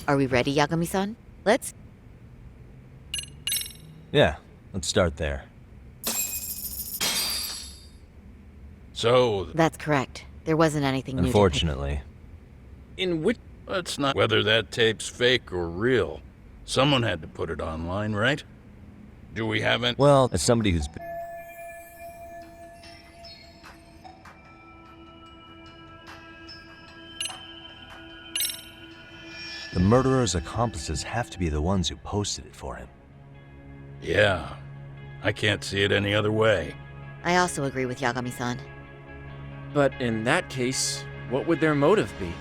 Are we ready, Yagami-san? Let's... Yeah, let's start there. So, That's correct. There wasn't anything new to pick. Unfortunately. in which... Let's not... Whether that tape's fake or real, someone had to put it online, right? Do we have any... Well, as somebody who's... The murderer's accomplices have to be the ones who posted it for him. Yeah. I can't see it any other way. I also agree with Yagami-san. But in that case, what would their motive be?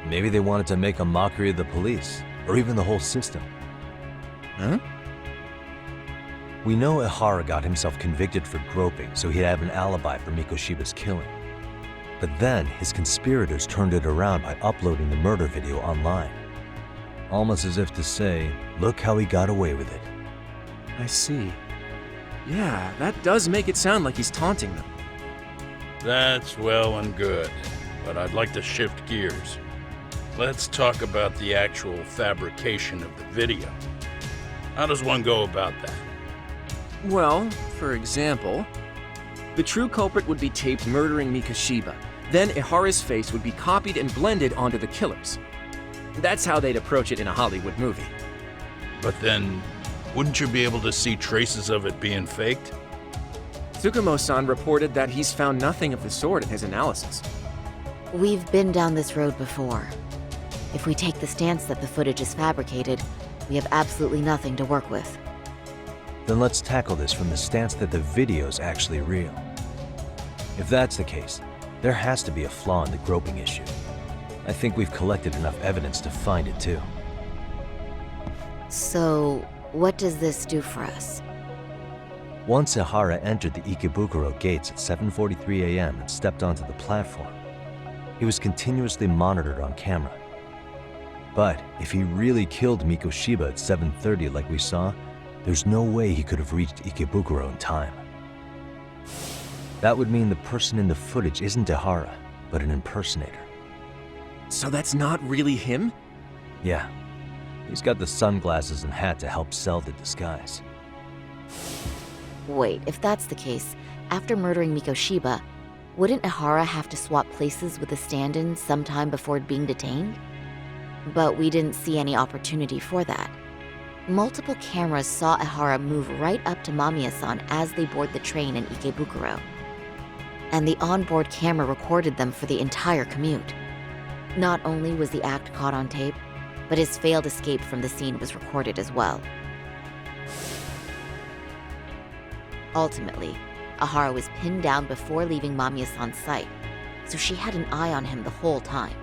Maybe they wanted to make a mockery of the police, or even the whole system. Huh? We know Ihara got himself convicted for groping, so he'd have an alibi for Mikoshiba's killing. But then, his conspirators turned it around by uploading the murder video online. Almost as if to say, look how he got away with it. I see. Yeah, that does make it sound like he's taunting them. That's well and good, but I'd like to shift gears. Let's talk about the actual fabrication of the video. How does one go about that? Well, for example, the true culprit would be taped murdering Mikoshiba. Then Ihara's face would be copied and blended onto the killers. That's how they'd approach it in a Hollywood movie. But then, wouldn't you be able to see traces of it being faked? Tsukumo-san reported that he's found nothing of the sort in his analysis. We've been down this road before. If we take the stance that the footage is fabricated, we have absolutely nothing to work with. Then let's tackle this from the stance that the video's actually real. If that's the case, there has to be a flaw in the groping issue. I think we've collected enough evidence to find it too. So, what does this do for us? Once Ihara entered the Ikebukuro gates at 7:43 a.m. and stepped onto the platform, he was continuously monitored on camera. But if he really killed Mikoshiba at 7:30 like we saw, there's no way he could have reached Ikebukuro in time. That would mean the person in the footage isn't Ihara, but an impersonator. So that's not really him? Yeah, he's got the sunglasses and hat to help sell the disguise. Wait, if that's the case, after murdering Mikoshiba, wouldn't Ihara have to swap places with the stand-in sometime before being detained? But we didn't see any opportunity for that. Multiple cameras saw Ihara move right up to Mamiya-san as they board the train in Ikebukuro. And the onboard camera recorded them for the entire commute. Not only was the act caught on tape, but his failed escape from the scene was recorded as well. Ultimately, Ihara was pinned down before leaving Mamiya-san's sight, so she had an eye on him the whole time.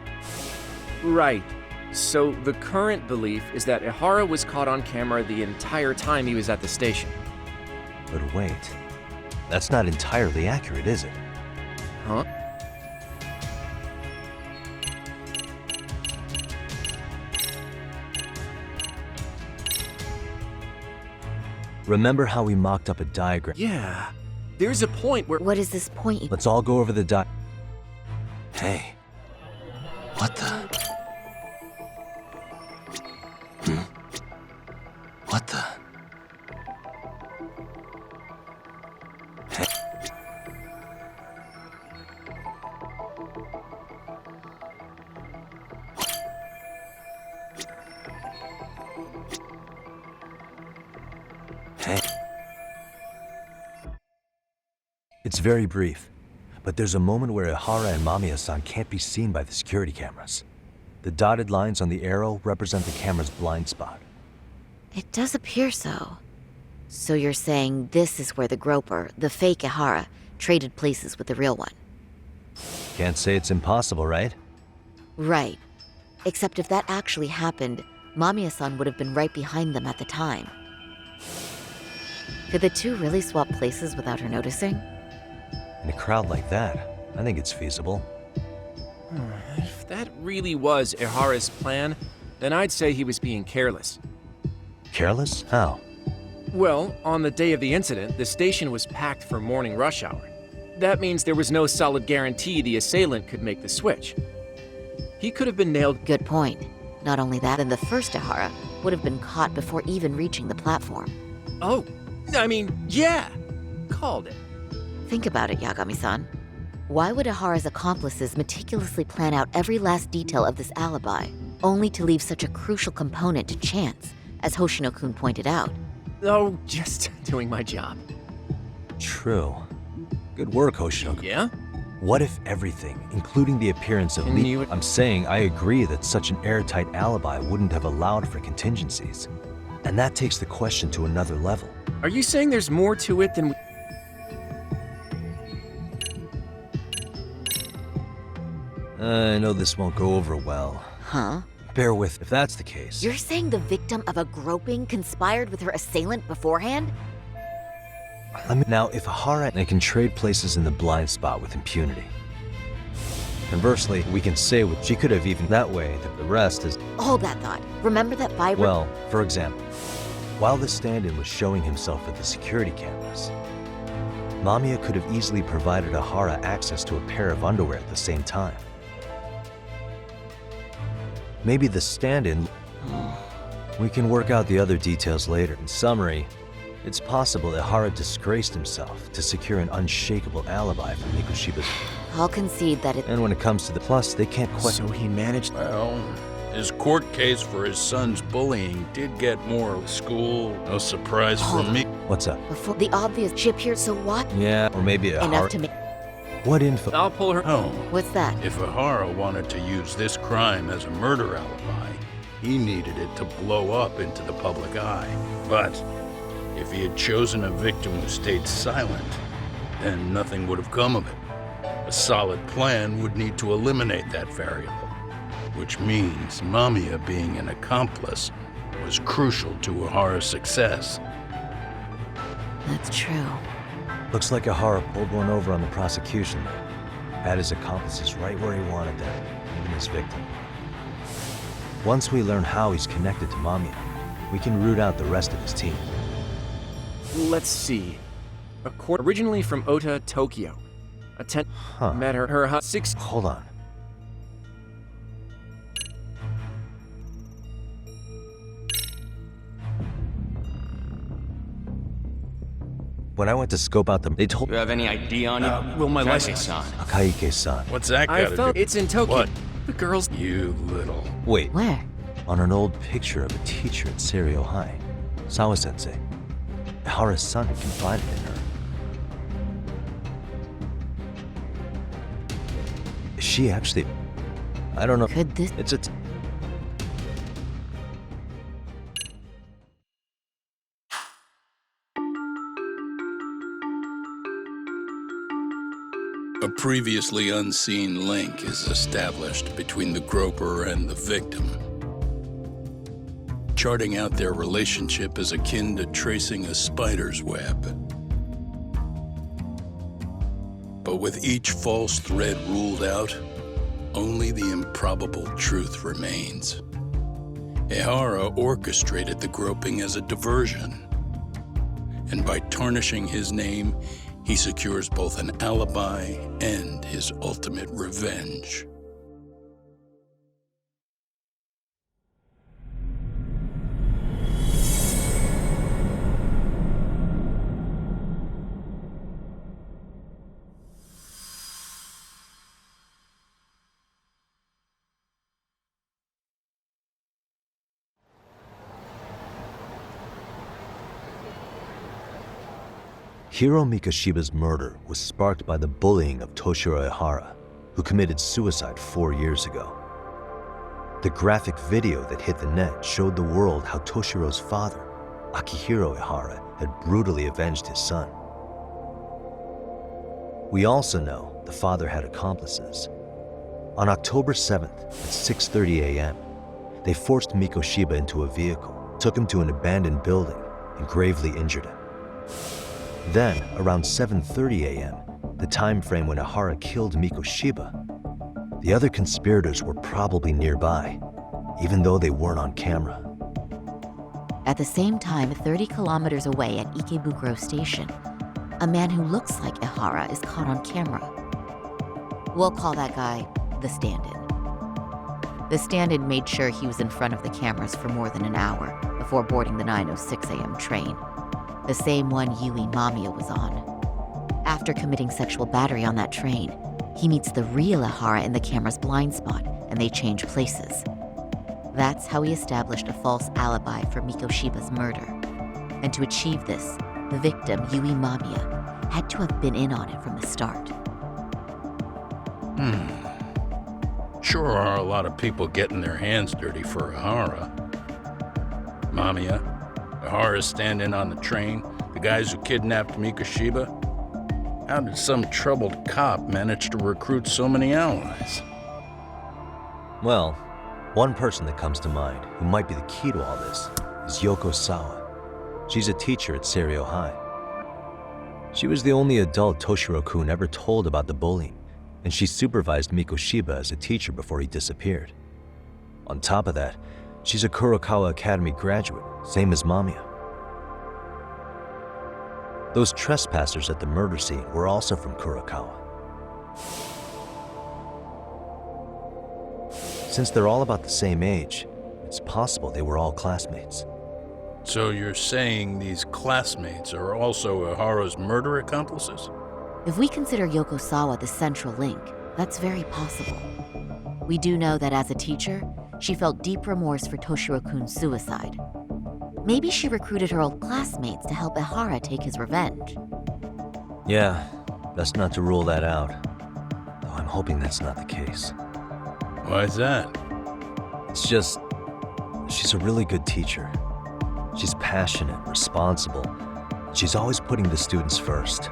Right. So the current belief is that Ihara was caught on camera the entire time he was at the station. But wait, that's not entirely accurate, is it? Huh? Remember how we mocked up a diagram? Yeah. There's a point where... What is this point? Let's all go over the Hey. What the? What the? Hey. Hey. It's very brief, but there's a moment where Ihara and Mamiya-san can't be seen by the security cameras. The dotted lines on the arrow represent the camera's blind spot. It does appear so. So you're saying this is where the groper, the fake Ihara, traded places with the real one? Can't say it's impossible, right? Right. Except if that actually happened, Mamiya-san would have been right behind them at the time. Could the two really swap places without her noticing? In a crowd like that, I think it's feasible. If that really was Ihara's plan, then I'd say he was being careless. Careless? How? Well, on the day of the incident, the station was packed for morning rush hour. That means there was no solid guarantee the assailant could make the switch. He could have been nailed. Good point. Not only that, then the first Ihara would have been caught before even reaching the platform. Oh, I mean, yeah. Called it. Think about it, Yagami-san. Why would Ihara's accomplices meticulously plan out every last detail of this alibi, only to leave such a crucial component to chance, as Hoshino-kun pointed out? Oh, just doing my job. True. Good work, Hoshino. Yeah? What if everything, including the appearance of Can Lee... you- I'm saying I agree that such an airtight alibi wouldn't have allowed for contingencies. And that takes the question to another level. Are you saying there's more to it than... I know this won't go over well. Huh? Bear with if that's the case. You're saying the victim of a groping conspired with her assailant beforehand? Now, if Ihara, they can trade places in the blind spot with impunity. Conversely, we can say what she could have even that way that the rest is... Hold that thought. Remember that vibrant... Well, for example, while the stand-in was showing himself at the security cameras, Mamiya could have easily provided Ihara access to a pair of underwear at the same time. Maybe the stand-in... We can work out the other details later. In summary, it's possible that Ihara disgraced himself to secure an unshakable alibi for Mikoshiba's... I'll concede that it... And when it comes to the plus, they can't quite... So he managed... Well, his court case for his son's bullying did get more school. No surprise for me. What's up? Before the obvious chip here, so what? Yeah, or maybe Enough Ihara... to make... What info? I'll pull her... Oh, What's that? if Ihara wanted to use this crime as a murder alibi, he needed it to blow up into the public eye. But if he had chosen a victim who stayed silent, then nothing would have come of it. A solid plan would need to eliminate that variable, which means Mamiya being an accomplice was crucial to Ihara's success. That's true. Looks like Ihara pulled one over on the prosecution. Had his accomplices right where he wanted them, even his victim. Once we learn how he's connected to Mamiya, we can root out the rest of his team. Let's see. Originally from Ota, Tokyo. Huh. Met her hot 6... Hold on. When I went to scope out they told You have any ID on you? Will my license... Son. Akaike-san. What's that I got to felt do? it's in Tokyo. What? The girls... You little... Wait, Where? on an old picture of a teacher at Seiryo High, Sawa-sensei, Ihara's son had confided in her. Is she actually... I don't know. Could this... It's a... A previously unseen link is established between the groper and the victim. Charting out their relationship is akin to tracing a spider's web. But with each false thread ruled out, only the improbable truth remains. Ihara orchestrated the groping as a diversion, and by tarnishing his name, he secures both an alibi and his ultimate revenge. Hiro Mikoshiba's murder was sparked by the bullying of Toshiro Ihara, who committed suicide 4 years ago. The graphic video that hit the net showed the world how Toshiro's father, Akihiro Ihara, had brutally avenged his son. We also know the father had accomplices. On October 7th at 6:30 a.m., they forced Mikoshiba into a vehicle, took him to an abandoned building, and gravely injured him. Then, around 7:30 a.m., the time frame when Ihara killed Mikoshiba, the other conspirators were probably nearby, even though they weren't on camera. At the same time, 30 kilometers away at Ikebukuro Station, a man who looks like Ihara is caught on camera. We'll call that guy the stand-in. The stand-in made sure he was in front of the cameras for more than an hour before boarding the 9:06 a.m. train, the same one Yui Mamiya was on. After committing sexual battery on that train, he meets the real Ihara in the camera's blind spot, and they change places. That's how he established a false alibi for Mikoshiba's murder. And to achieve this, the victim, Yui Mamiya, had to have been in on it from the start. Sure are a lot of people getting their hands dirty for Ihara. Mamiya, Ihara's stand-in on the train, the guys who kidnapped Mikoshiba. How did some troubled cop manage to recruit so many allies? Well, one person that comes to mind who might be the key to all this is Yoko Sawa. She's a teacher at Seiryo High. She was the only adult Toshiro-kun ever told about the bullying, and she supervised Mikoshiba as a teacher before he disappeared. On top of that, she's a Kurokawa Academy graduate, same as Mamiya. Those trespassers at the murder scene were also from Kurokawa. Since they're all about the same age, it's possible they were all classmates. So you're saying these classmates are also Ihara's murder accomplices? If we consider Yoko Sawa the central link, that's very possible. We do know that as a teacher, she felt deep remorse for Toshiro-kun's suicide. Maybe she recruited her old classmates to help Ihara take his revenge. Yeah, best not to rule that out. Though I'm hoping that's not the case. Why's that? It's just, she's a really good teacher. She's passionate, responsible. She's always putting the students first.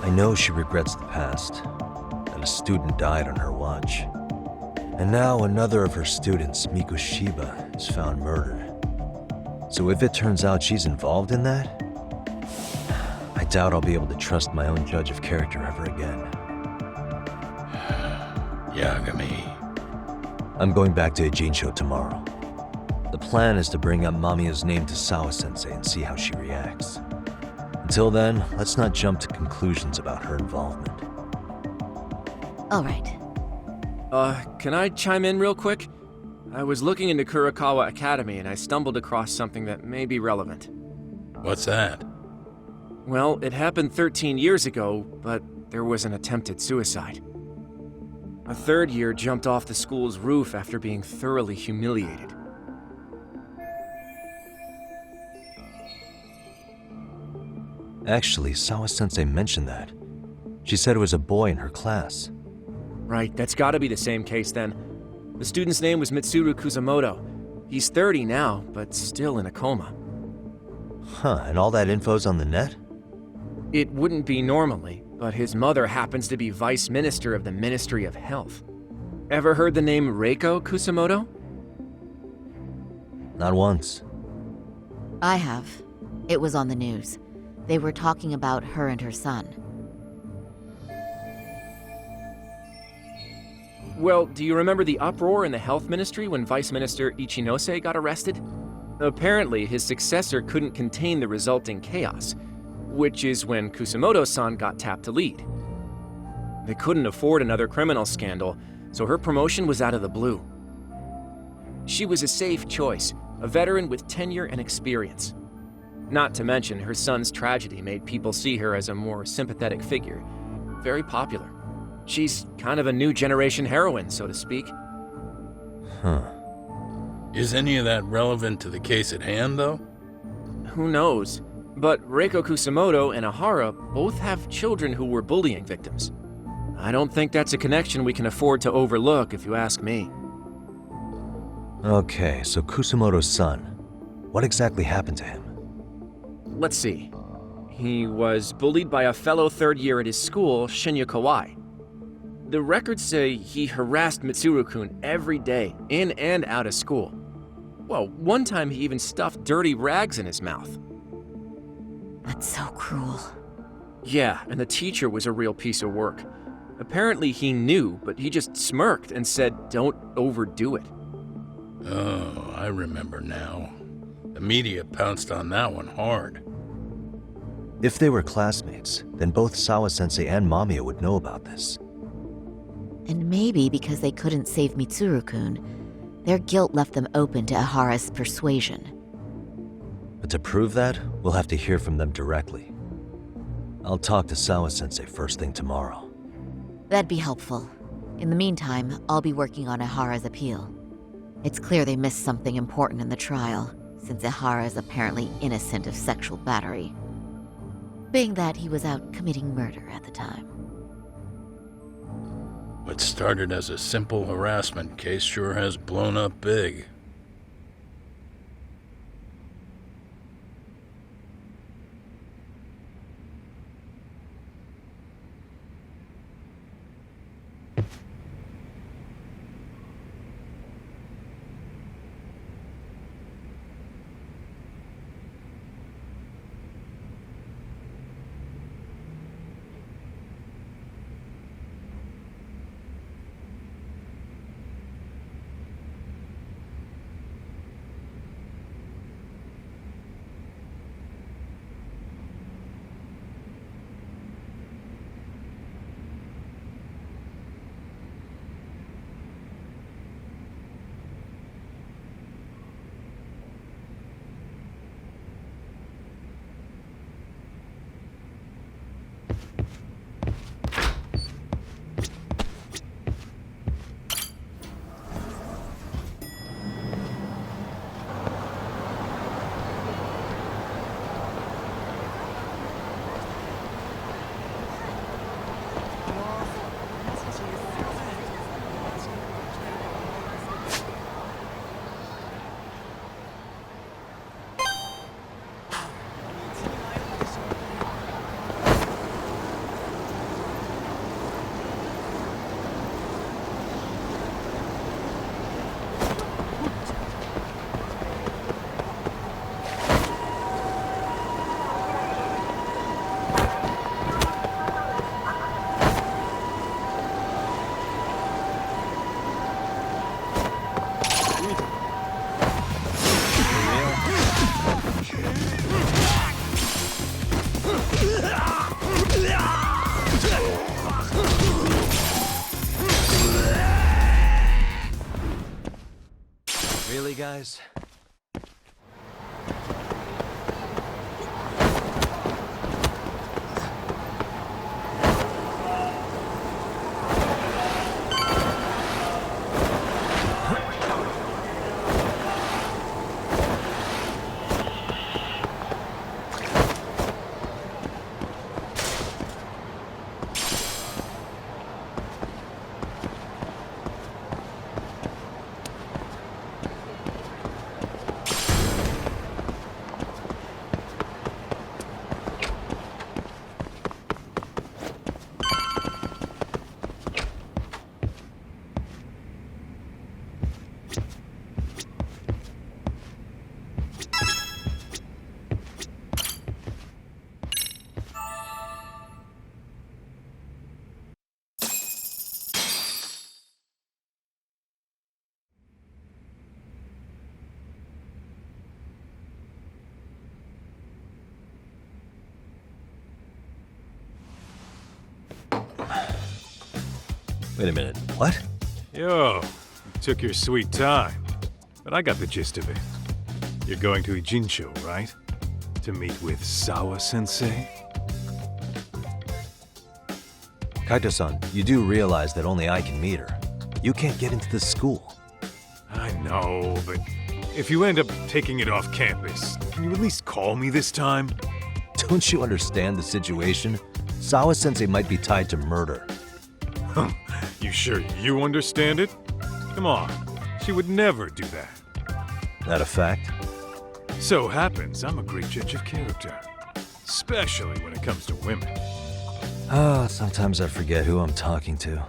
I know she regrets the past, that a student died on her watch. And now another of her students, Mikoshiba, is found murdered. So if it turns out she's involved in that, I doubt I'll be able to trust my own judge of character ever again. Yagami. I'm going back to Ijincho tomorrow. The plan is to bring up Mamiya's name to Sawa-sensei and see how she reacts. Until then, let's not jump to conclusions about her involvement. All right. Can I chime in real quick? I was looking into Kurokawa Academy and I stumbled across something that may be relevant. What's that? Well, it happened 13 years ago, but there was an attempted suicide. A third year jumped off the school's roof after being thoroughly humiliated. Actually, Sawa-sensei mentioned that. She said it was a boy in her class. Right, that's gotta be the same case then. The student's name was Mitsuru Kusamoto. He's 30 now, but still in a coma. Huh, and all that info's on the net? It wouldn't be normally, but his mother happens to be Vice Minister of the Ministry of Health. Ever heard the name Reiko Kusamoto? Not once. I have. It was on the news. They were talking about her and her son. Well, do you remember the uproar in the health ministry when Vice Minister Ichinose got arrested? Apparently, his successor couldn't contain the resulting chaos, which is when Kusamoto-san got tapped to lead. They couldn't afford another criminal scandal, so her promotion was out of the blue. She was a safe choice, a veteran with tenure and experience. Not to mention, her son's tragedy made people see her as a more sympathetic figure. Very popular. She's kind of a new generation heroine, so to speak. Huh. Is any of that relevant to the case at hand, though? Who knows? But Reiko Kusamoto and Ihara both have children who were bullying victims. I don't think that's a connection we can afford to overlook, if you ask me. Okay, so Kusamoto's son. What exactly happened to him? Let's see. He was bullied by a fellow third year at his school, Shinya Kawai. The records say he harassed Mitsuru-kun every day, in and out of school. Well, one time he even stuffed dirty rags in his mouth. That's so cruel. Yeah, and the teacher was a real piece of work. Apparently he knew, but he just smirked and said, "Don't overdo it." Oh, I remember now. The media pounced on that one hard. If they were classmates, then both Sawa-sensei and Mamiya would know about this. And maybe because they couldn't save Mitsuru-kun, their guilt left them open to Ihara's persuasion. But to prove that, we'll have to hear from them directly. I'll talk to Sawa-sensei first thing tomorrow. That'd be helpful. In the meantime, I'll be working on Ihara's appeal. It's clear they missed something important in the trial, since Ihara is apparently innocent of sexual battery, being that he was out committing murder at the time. What started as a simple harassment case sure has blown up big. Really, guys? Wait a minute, what? Yo, you took your sweet time, but I got the gist of it. You're going to Ijincho, right? To meet with Sawa-sensei? Kaito-san, you do realize that only I can meet her. You can't get into this school. I know, but if you end up taking it off campus, can you at least call me this time? Don't you understand the situation? Sawa-sensei might be tied to murder. You sure you understand it? Come on, she would never do that. That a fact? So happens I'm a great judge of character, especially when it comes to women. Sometimes I forget who I'm talking to.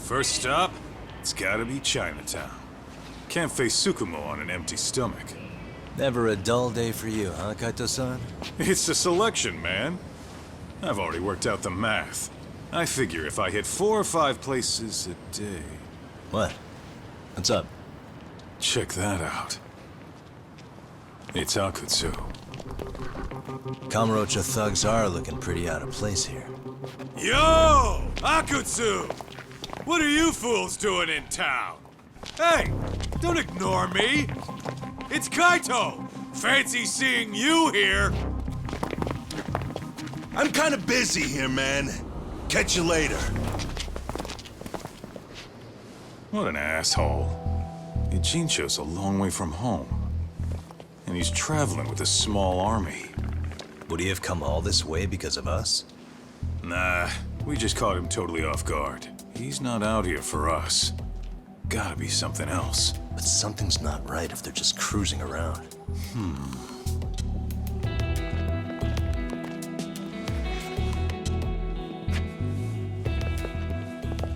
First stop, it's gotta be Chinatown. Can't face Tsukumo on an empty stomach. Never a dull day for you, huh, Kaito-san? It's the selection, man. I've already worked out the math. I figure if I hit 4 or 5 places a day... What? What's up? Check that out. It's Akutsu. Kamurocho thugs are looking pretty out of place here. Yo! Akutsu! What are you fools doing in town? Hey, don't ignore me! It's Kaito! Fancy seeing you here! I'm kind of busy here, man. Catch you later. What an asshole. Ijincho's a long way from home. And he's traveling with a small army. Would he have come all this way because of us? Nah, we just caught him totally off guard. He's not out here for us. Gotta be something else. But something's not right if they're just cruising around.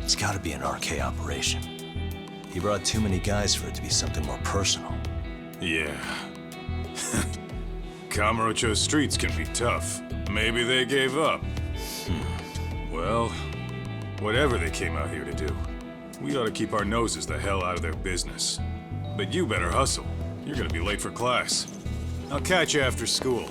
It's gotta be an RK operation. He brought too many guys for it to be something more personal. Yeah. Kamurocho streets can be tough. Maybe they gave up. Well, whatever they came out here to do, we ought to keep our noses the hell out of their business. But you better hustle. You're gonna be late for class. I'll catch you after school.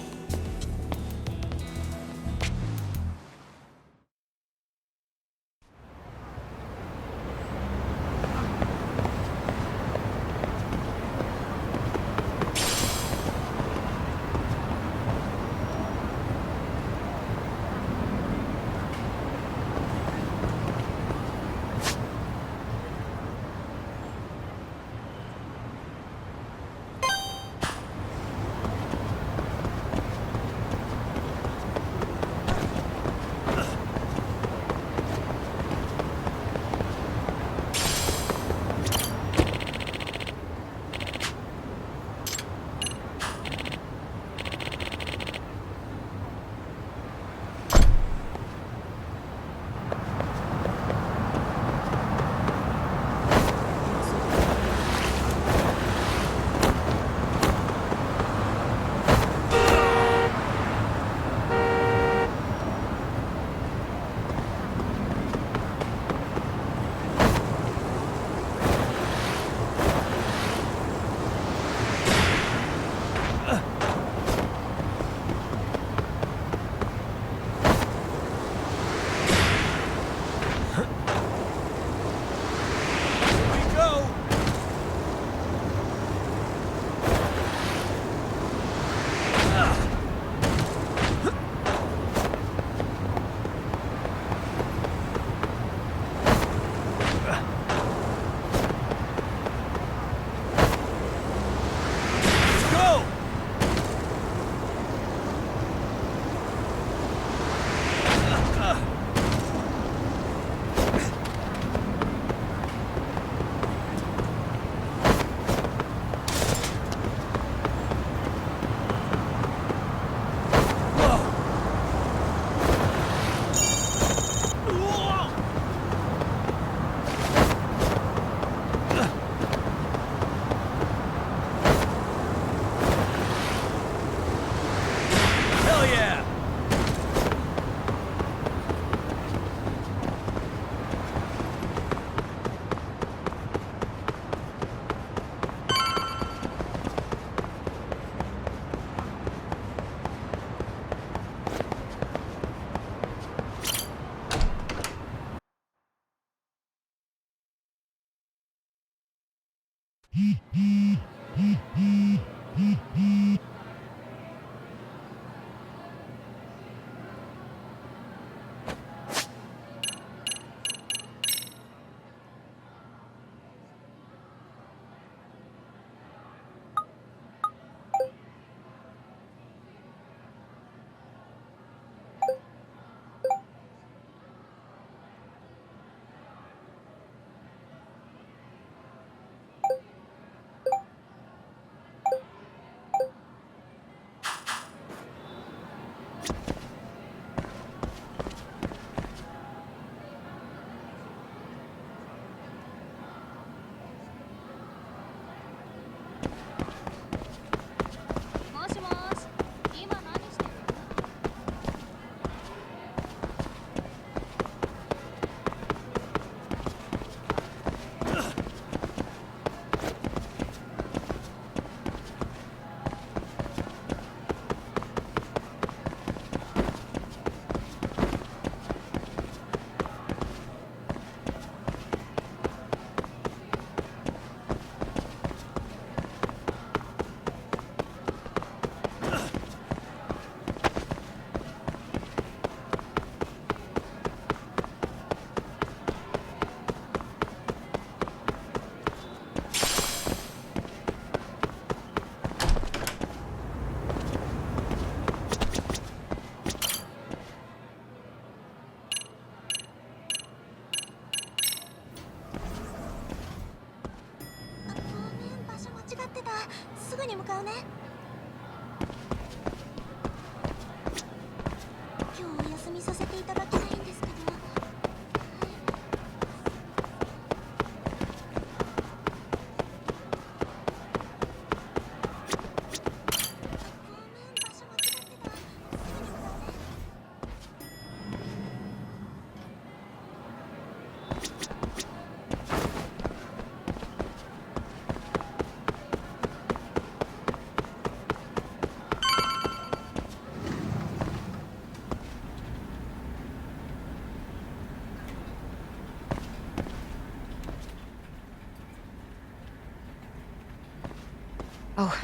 Oh,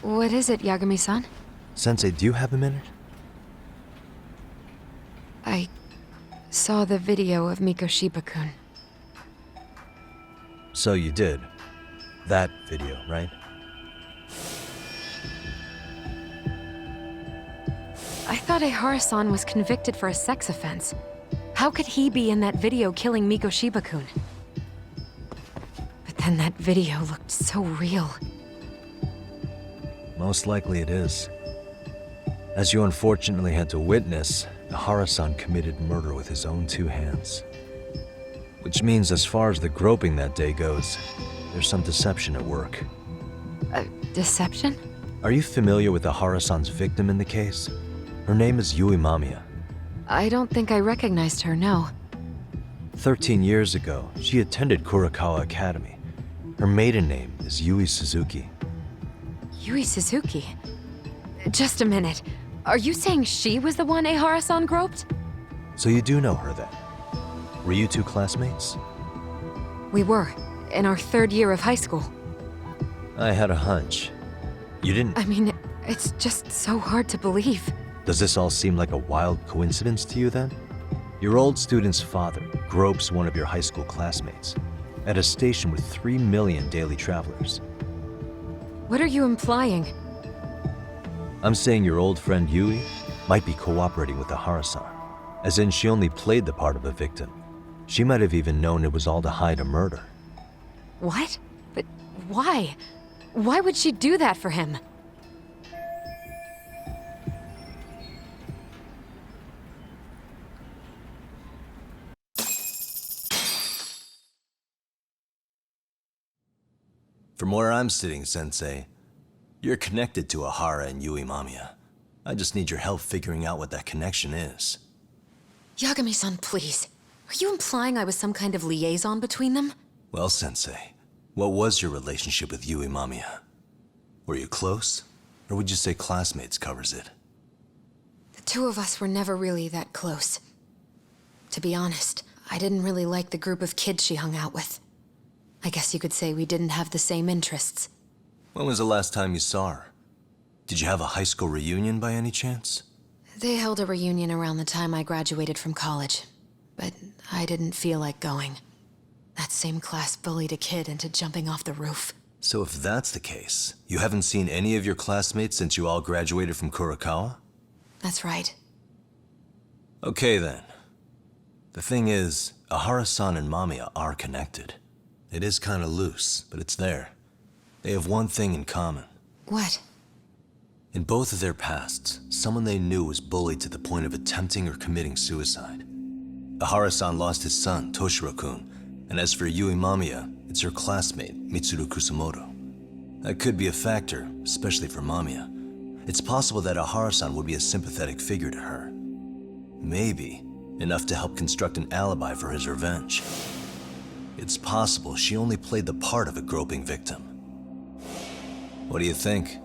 what is it, Yagami-san? Sensei, do you have a minute? I saw the video of Mikoshiba-kun. So you did. That video, right? I thought Ehara-san was convicted for a sex offense. How could he be in that video killing Mikoshiba-kun? But then that video looked so real. Most likely it is. As you unfortunately had to witness, Ehara-san committed murder with his own two hands. Which means as far as the groping that day goes, there's some deception at work. Deception? Are you familiar with Ehara-san's victim in the case? Her name is Yui Mamiya. I don't think I recognized her, no. 13 years ago, she attended Kurakawa Academy. Her maiden name is Yui Suzuki. Yui Suzuki? Just a minute. Are you saying she was the one Ehara-san groped? So you do know her then? Were you two classmates? We were, in our 3rd year of high school. I had a hunch. You didn't... I mean, it's just so hard to believe. Does this all seem like a wild coincidence to you then? Your old student's father gropes one of your high school classmates at a station with 3 million daily travelers. What are you implying? I'm saying your old friend Yui might be cooperating with Ehara-san, as in she only played the part of a victim. She might have even known it was all to hide a murder. What? But why? Why would she do that for him? From where I'm sitting, Sensei, you're connected to Ehara and Yui Mamiya. I just need your help figuring out what that connection is. Yagami-san, please. Are you implying I was some kind of liaison between them? Well, Sensei, what was your relationship with Yui Mamiya? Were you close? Or would you say classmates covers it? The two of us were never really that close. To be honest, I didn't really like the group of kids she hung out with. I guess you could say we didn't have the same interests. When was the last time you saw her? Did you have a high school reunion by any chance? They held a reunion around the time I graduated from college, but I didn't feel like going. That same class bullied a kid into jumping off the roof. So if that's the case, you haven't seen any of your classmates since you all graduated from Kurakawa? That's right. Okay then. The thing is, Ehara-san and Mamiya are connected. It is kinda loose, but it's there. They have one thing in common. What? In both of their pasts, someone they knew was bullied to the point of attempting or committing suicide. Ehara-san lost his son, Toshiro-kun, and as for Yui Mamiya, it's her classmate, Mitsuru Kusamoto. That could be a factor, especially for Mamiya. It's possible that Ehara-san would be a sympathetic figure to her. Maybe enough to help construct an alibi for his revenge. It's possible she only played the part of a groping victim. What do you think?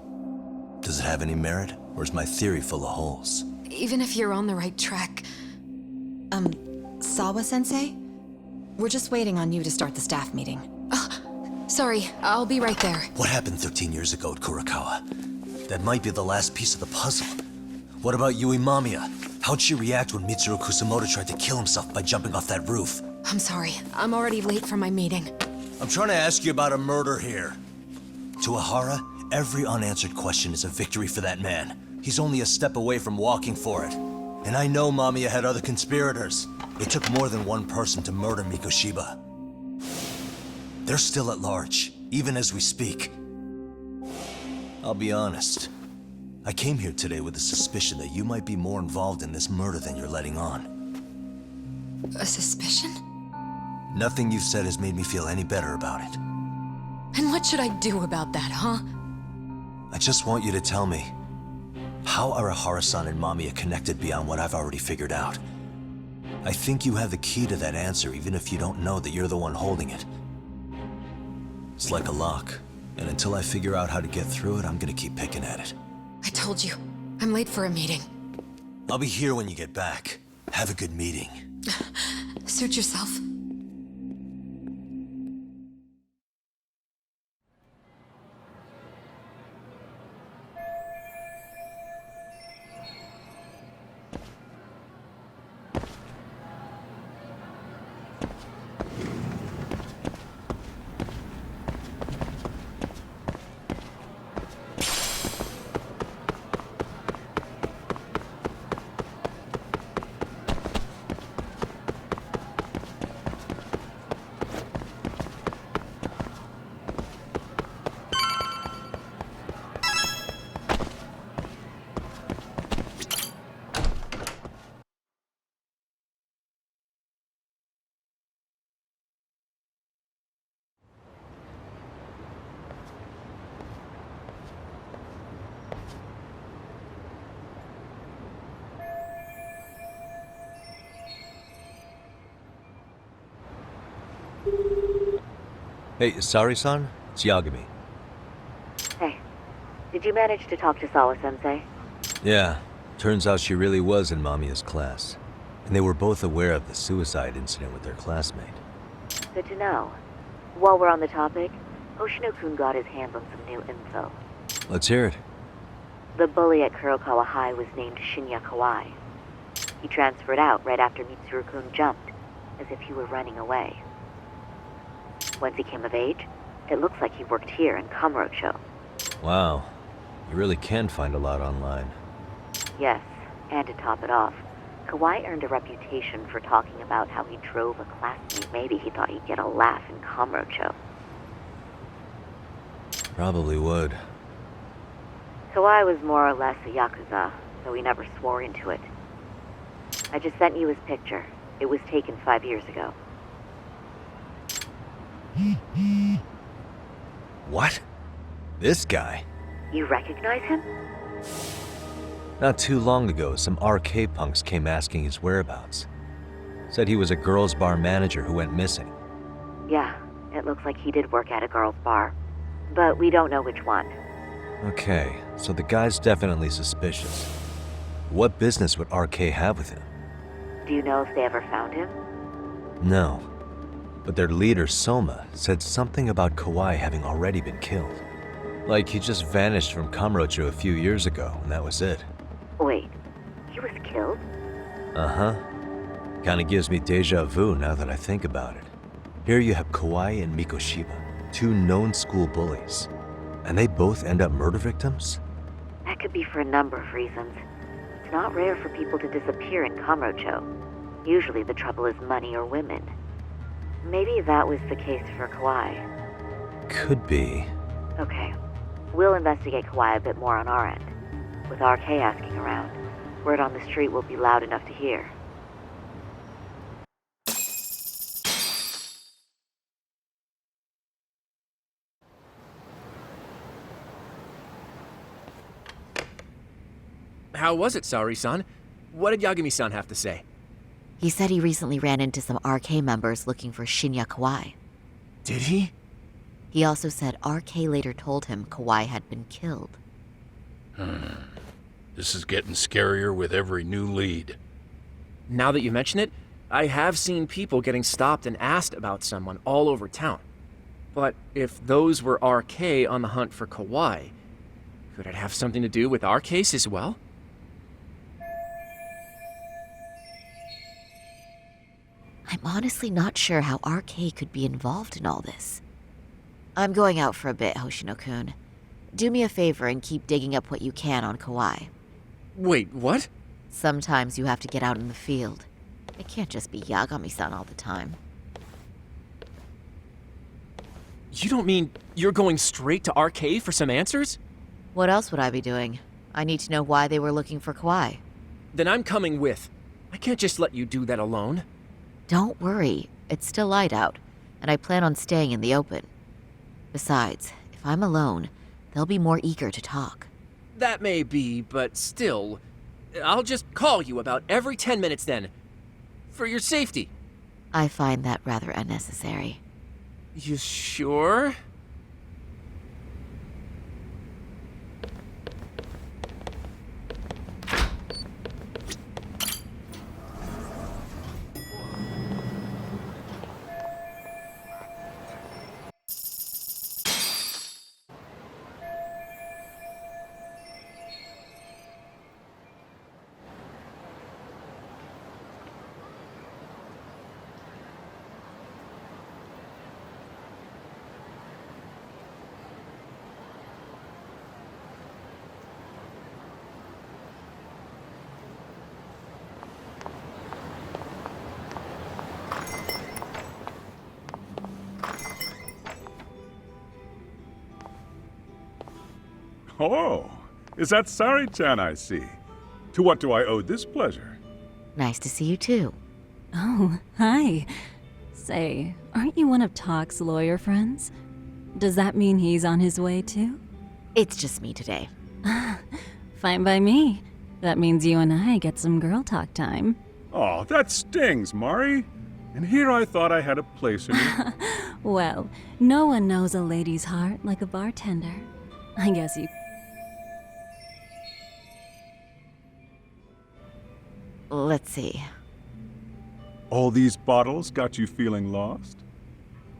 Does it have any merit, or is my theory full of holes? Even if you're on the right track... Sawa-sensei? We're just waiting on you to start the staff meeting. Sorry, I'll be right there. What happened 13 years ago at Kurakawa? That might be the last piece of the puzzle. What about Yui Mamiya? How'd she react when Mitsuru Kusamoto tried to kill himself by jumping off that roof? I'm sorry, I'm already late for my meeting. I'm trying to ask you about a murder here. To Ehara, every unanswered question is a victory for that man. He's only a step away from walking for it. And I know Mamiya had other conspirators. It took more than one person to murder Mikoshiba. They're still at large, even as we speak. I'll be honest. I came here today with a suspicion that you might be more involved in this murder than you're letting on. A suspicion? Nothing you've said has made me feel any better about it. And what should I do about that, huh? I just want you to tell me, how are Ehara-san and Mamiya connected beyond what I've already figured out? I think you have the key to that answer even if you don't know that you're the one holding it. It's like a lock, and until I figure out how to get through it, I'm gonna keep picking at it. I told you, I'm late for a meeting. I'll be here when you get back. Have a good meeting. Suit yourself. Hey, Sari-san? It's Yagami. Hey, did you manage to talk to Sawa-sensei? Yeah, turns out she really was in Mamiya's class. And they were both aware of the suicide incident with their classmate. Good to know. While we're on the topic, Hoshino-kun got his hands on some new info. Let's hear it. The bully at Kurokawa High was named Shinya Kawai. He transferred out right after Mitsuru-kun jumped, as if he were running away. Once he came of age, it looks like he worked here in Kamurocho. Wow, you really can find a lot online. Yes, and to top it off, Kawai earned a reputation for talking about how he drove a classmate. Maybe he thought he'd get a laugh in Kamurocho. Probably would. Kawai was more or less a Yakuza, though he never swore into it. I just sent you his picture. It was taken 5 years ago. What? This guy? You recognize him? Not too long ago, some RK punks came asking his whereabouts. Said he was a girls' bar manager who went missing. Yeah, it looks like he did work at a girl's bar. But we don't know which one. Okay, so the guy's definitely suspicious. What business would RK have with him? Do you know if they ever found him? No. But their leader, Soma, said something about Kawai having already been killed. Like he just vanished from Kamurocho a few years ago, and that was it. Wait, he was killed? Uh-huh. Kinda gives me deja vu now that I think about it. Here you have Kawai and Mikoshiba, two known school bullies. And they both end up murder victims? That could be for a number of reasons. It's not rare for people to disappear in Kamurocho. Usually the trouble is money or women. Maybe that was the case for Kawai. Could be. Okay. We'll investigate Kawai a bit more on our end. With RK asking around, word on the street will be loud enough to hear. How was it, Sari-san? What did Yagami-san have to say? He said he recently ran into some RK members looking for Shinya Kawai. Did he? He also said RK later told him Kawai had been killed. This is getting scarier with every new lead. Now that you mention it, I have seen people getting stopped and asked about someone all over town. But if those were RK on the hunt for Kawai, could it have something to do with our case as well? I'm honestly not sure how RK could be involved in all this. I'm going out for a bit, Hoshino-kun. Do me a favor and keep digging up what you can on Kawai. Wait, what? Sometimes you have to get out in the field. It can't just be Yagami-san all the time. You don't mean you're going straight to RK for some answers? What else would I be doing? I need to know why they were looking for Kawai. Then I'm coming with. I can't just let you do that alone. Don't worry, it's still light out, and I plan on staying in the open. Besides, if I'm alone, they'll be more eager to talk. That may be, but still, I'll just call you about every 10 minutes then. For your safety. I find that rather unnecessary. You sure? Oh, is that Sari-chan I see? To what do I owe this pleasure? Nice to see you too. Oh, hi. Say, aren't you one of Talk's lawyer friends? Does that mean he's on his way too? It's just me today. Fine by me. That means you and I get some girl talk time. Oh, that stings, Mari. And here I thought I had a place in you. Well, no one knows a lady's heart like a bartender. I guess you. Let's see. All these bottles got you feeling lost?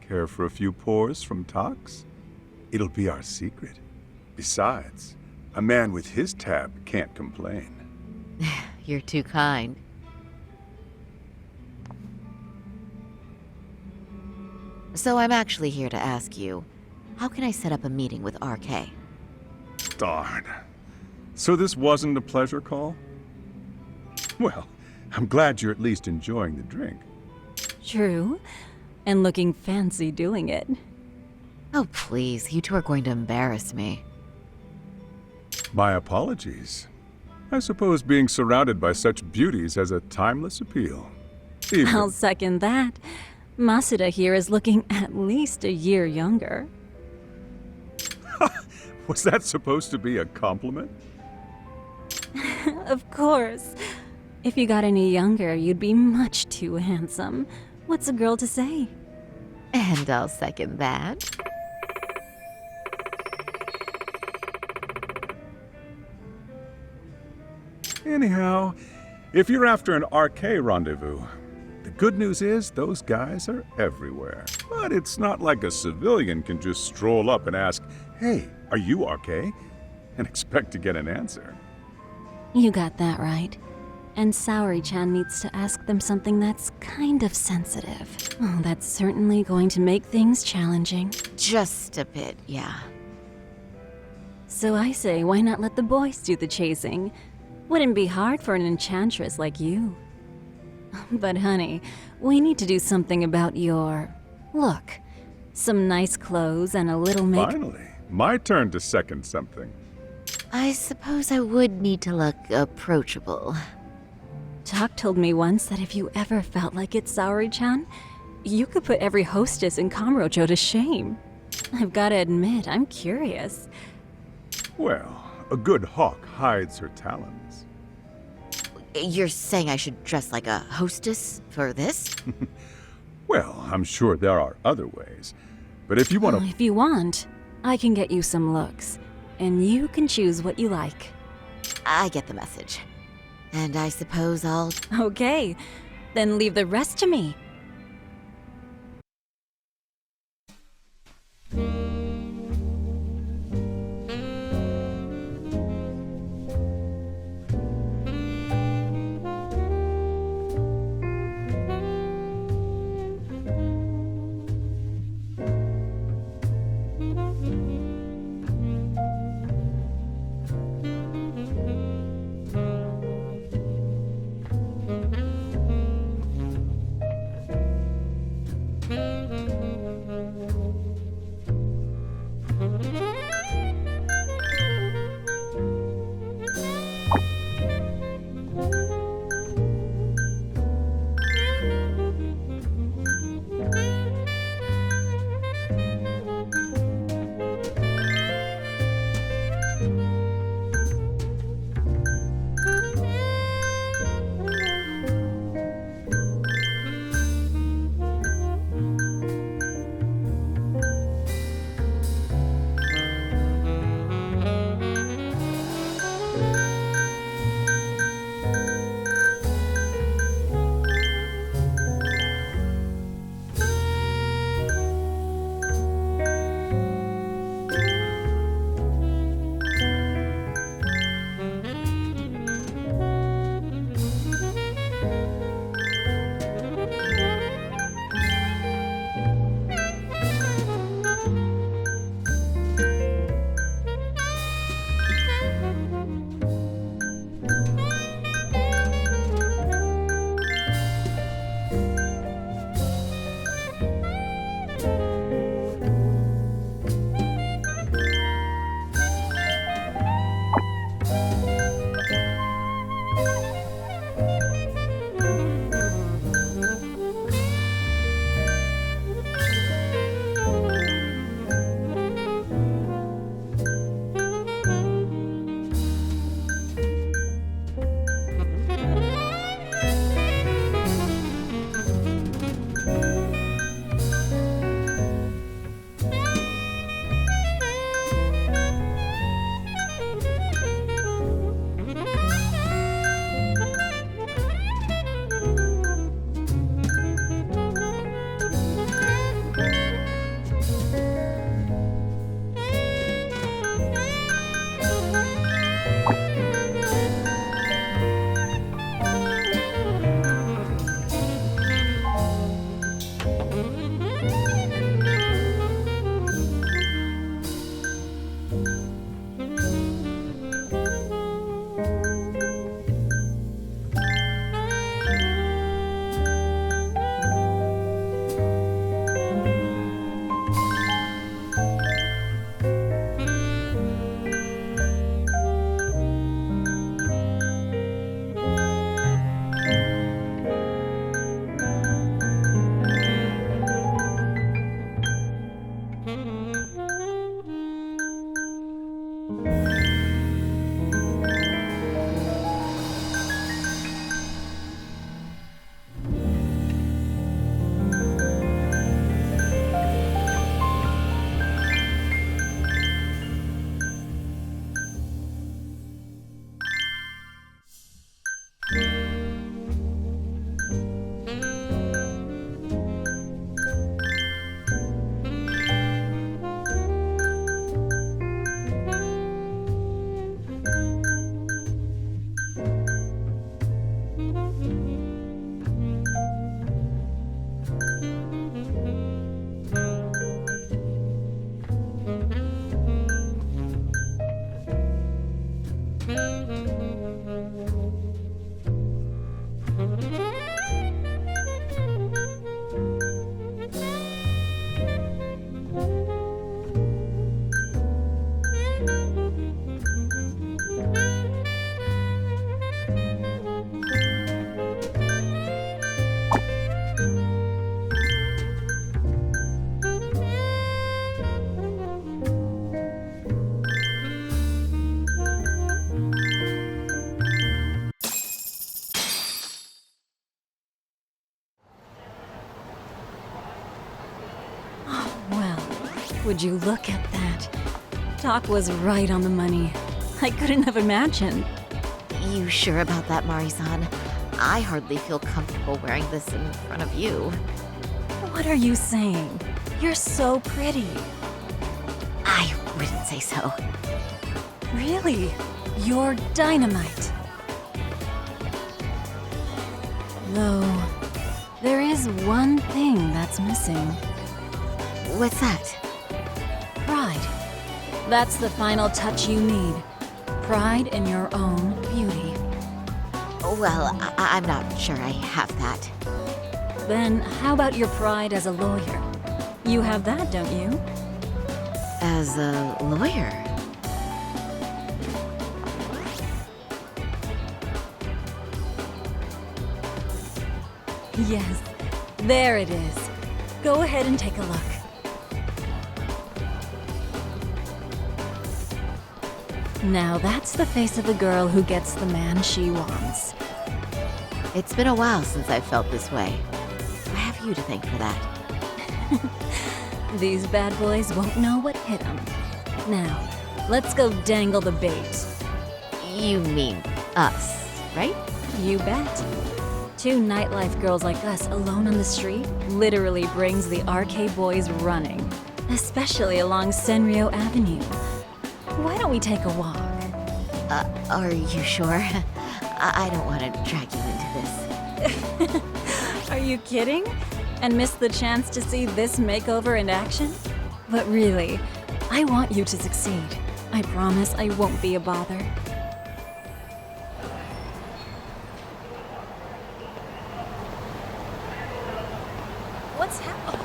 Care for a few pours from Tox? It'll be our secret. Besides, a man with his tab can't complain. You're too kind. So I'm actually here to ask you, how can I set up a meeting with RK? Darn. So this wasn't a pleasure call? Well, I'm glad you're at least enjoying the drink. True. And looking fancy doing it. Oh, please, you two are going to embarrass me. My apologies. I suppose being surrounded by such beauties has a timeless appeal. Even... I'll second that. Masuda here is looking at least a year younger. Was that supposed to be a compliment? Of course. If you got any younger, you'd be much too handsome. What's a girl to say? And I'll second that. Anyhow, if you're after an RK rendezvous, the good news is those guys are everywhere. But it's not like a civilian can just stroll up and ask, "Hey, are you RK?" and expect to get an answer. You got that right. And Saori-chan needs to ask them something that's kind of sensitive. Oh, that's certainly going to make things challenging. Just a bit, yeah. So I say, why not let the boys do the chasing? Wouldn't be hard for an enchantress like you. But honey, we need to do something about your look. Some nice clothes and a little Finally, my turn to second something. I suppose I would need to look approachable. Talk told me once that if you ever felt like it, Saori-chan, you could put every hostess in Kamurocho to shame. I've gotta admit, I'm curious. Well, a good hawk hides her talons. You're saying I should dress like a hostess for this? Well, I'm sure there are other ways. But if you want to... If you want, I can get you some looks. And you can choose what you like. I get the message. And I suppose I'll... Okay, then leave the rest to me. Well, would you look at that? Doc was right on the money. I couldn't have imagined. You sure about that, Mari-san? I hardly feel comfortable wearing this in front of you. What are you saying? You're so pretty. I wouldn't say so. Really? You're dynamite. Though, there is one thing that's missing. What's that? Pride. That's the final touch you need. Pride in your own beauty. Well, I'm not sure I have that. Then how about your pride as a lawyer? You have that, don't you? As a lawyer? Yes, there it is. Go ahead and take a look. Now that's the face of a girl who gets the man she wants. It's been a while since I've felt this way. I have you to thank for that. These bad boys won't know what hit them. Now, let's go dangle the bait. You mean us, right? You bet. Two nightlife girls like us alone on the street literally brings the RK boys running, especially along Senryo Avenue. Why don't we take a walk? Are you sure? I don't want to drag you into this. Are you kidding? And miss the chance to see this makeover in action? But really, I want you to succeed. I promise I won't be a bother. What's happening?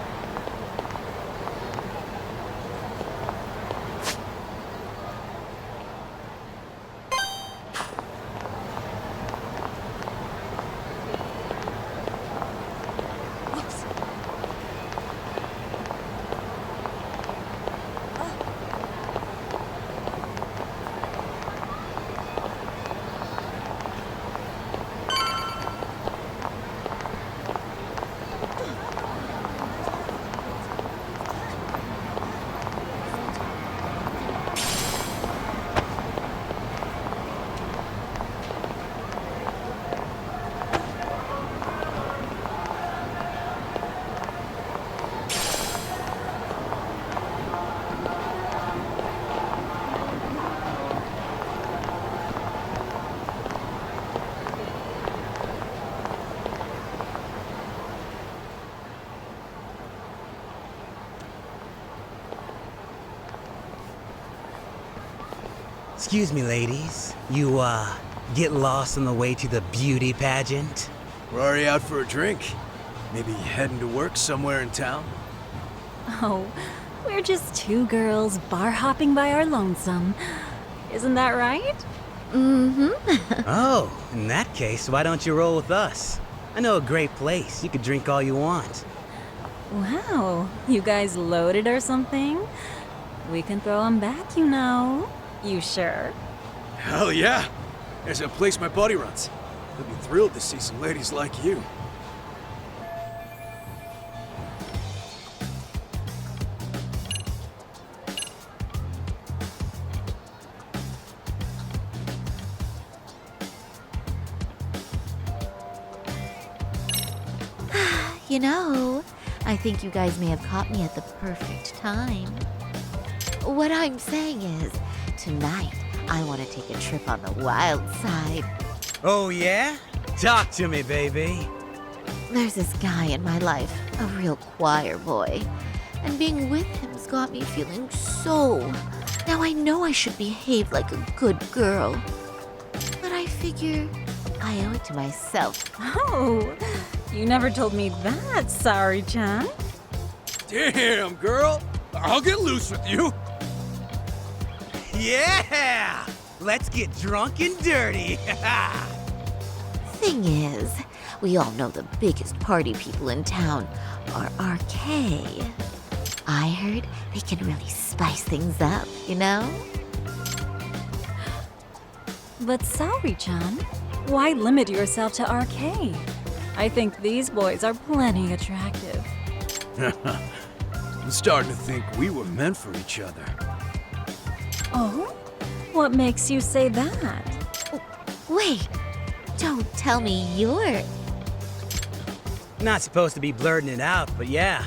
Excuse me, ladies. You, get lost on the way to the beauty pageant? We're already out for a drink. Maybe heading to work somewhere in town? Oh, we're just two girls bar hopping by our lonesome. Isn't that right? Mm-hmm. Oh, in that case, why don't you roll with us? I know a great place. You could drink all you want. Wow, you guys loaded or something? We can throw them back, you know. You sure? Hell yeah! There's a place my buddy runs. He'll be thrilled to see some ladies like you. You know, I think you guys may have caught me at the perfect time. What I'm saying is, tonight, I want to take a trip on the wild side. Oh, yeah? Talk to me, baby. There's this guy in my life, a real choir boy. And being with him's got me feeling so... Now I know I should behave like a good girl. I figure I owe it to myself. Oh, you never told me that, Saori-chan. Damn, girl. I'll get loose with you. Yeah! Let's get drunk and dirty. Thing is, we all know the biggest party people in town are RK. I heard they can really spice things up, you know? But Saori-chan, why limit yourself to RK? I think these boys are plenty attractive. I'm starting to think we were meant for each other. Oh? What makes you say that? Wait, don't tell me you're... Not supposed to be blurting it out, but yeah,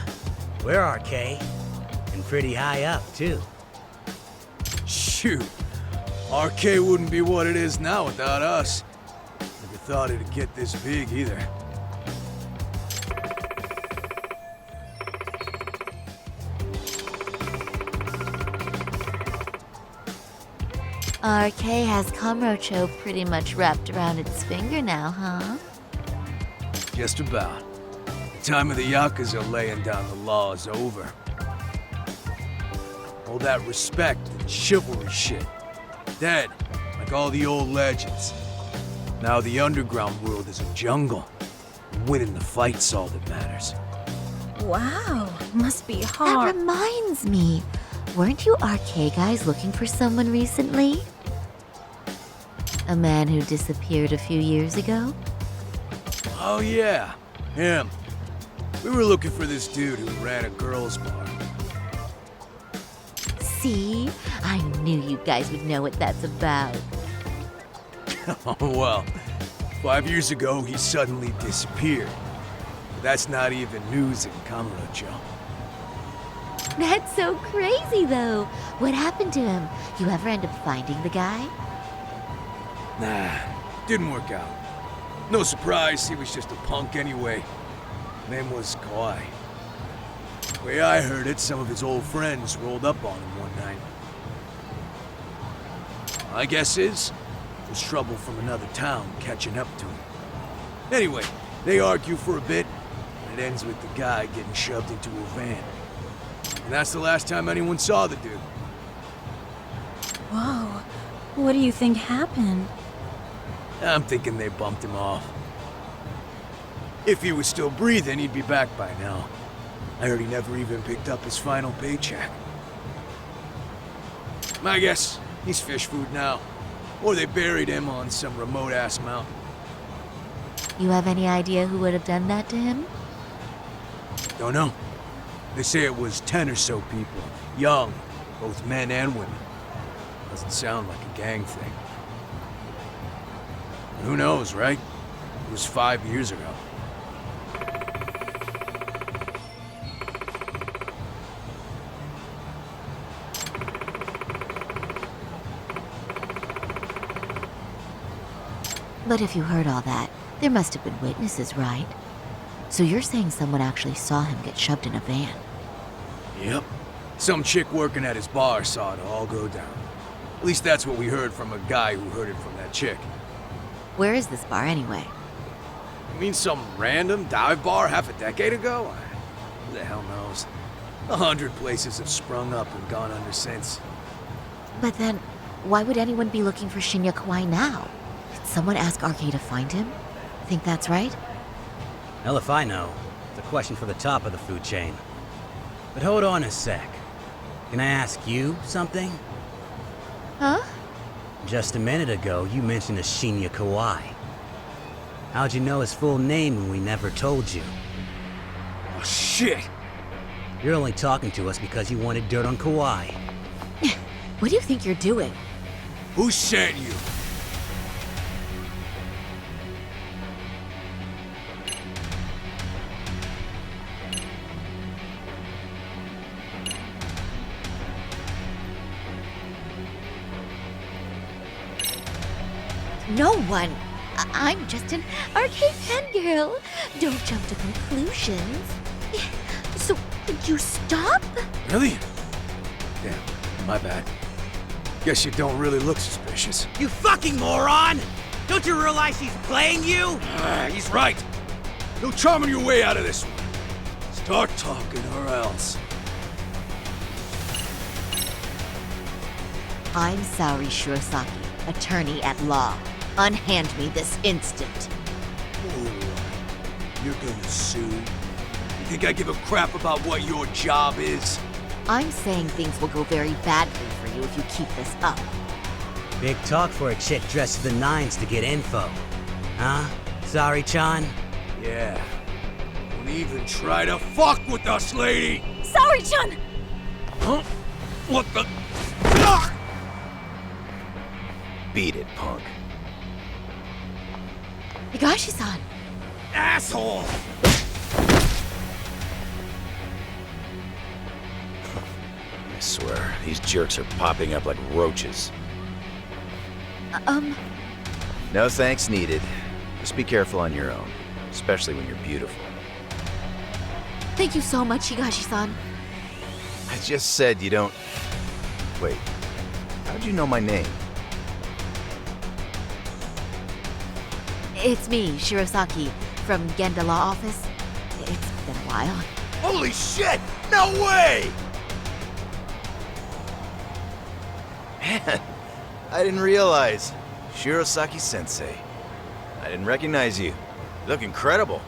we're RK. And pretty high up, too. Shoot. RK wouldn't be what it is now without us. Never thought it'd get this big either. RK has Kamurocho pretty much wrapped around its finger now, huh? Just about. The time of the Yakuza laying down the law is over. All that respect and chivalry shit. Dead, like all the old legends. Now the underground world is a jungle. Winning the fight's all that matters. Wow, must be hard. That reminds me. Weren't you RK guys looking for someone recently? A man who disappeared a few years ago? Oh yeah, him. We were looking for this dude who ran a girls' bar. See? I knew you guys would know what that's about. Oh well, 5 years ago he suddenly disappeared. But that's not even news in Kamurocho. That's so crazy, though. What happened to him? You ever end up finding the guy? Nah, didn't work out. No surprise, he was just a punk anyway. Name was Kawhi. Way I heard it, some of his old friends rolled up on him one night. My guess is, it was trouble from another town catching up to him. Anyway, they argue for a bit, and it ends with the guy getting shoved into a van. And that's the last time anyone saw the dude. Whoa, what do you think happened? I'm thinking they bumped him off. If he was still breathing, he'd be back by now. I heard he never even picked up his final paycheck. My guess, he's fish food now. Or they buried him on some remote-ass mountain. You have any idea who would have done that to him? Don't know. They say it was 10 or so people. Young, both men and women. Doesn't sound like a gang thing. Who knows, right? It was 5 years ago. But if you heard all that, there must have been witnesses, right? So you're saying someone actually saw him get shoved in a van? Yep. Some chick working at his bar saw it all go down. At least that's what we heard from a guy who heard it from that chick. Where is this bar anyway? You mean some random dive bar half a decade ago? Who the hell knows? 100 places have sprung up and gone under since. But then, why would anyone be looking for Shinya Kawai now? Did someone ask RK to find him? Think that's right? Hell if I know. It's a question for the top of the food chain. But hold on a sec. Can I ask you something? Huh? Just a minute ago, you mentioned a Shinya Kawai. How'd you know his full name when we never told you? Oh, shit! You're only talking to us because you wanted dirt on Kawai. What do you think you're doing? Who sent you? No one. I'm just an arcade fangirl. Don't jump to conclusions. So, did you stop? Really? Damn, my bad. Guess you don't really look suspicious. You fucking moron! Don't you realize he's playing you? He's right. No charming your way out of this one. Start talking or else. I'm Saori Shirosaki, attorney at law. Unhand me this instant. You're gonna sue? You think I give a crap about what your job is? I'm saying things will go very badly for you if you keep this up. Big talk for a chick dressed to the nines to get info. Huh? Sorry, Chan? Yeah. Don't even try to fuck with us, lady! Sorry, Chan! Huh? What the? Beat it, punk. Higashi-san! Asshole! I swear, these jerks are popping up like roaches. No thanks needed. Just be careful on your own, especially when you're beautiful. Thank you so much, Higashi-san. I just said you don't... Wait, how'd you know my name? It's me, Shirosaki, from Genda Law Office. It's been a while. Holy shit! No way! Man, I didn't realize. Shirosaki-sensei. I didn't recognize you. You look incredible.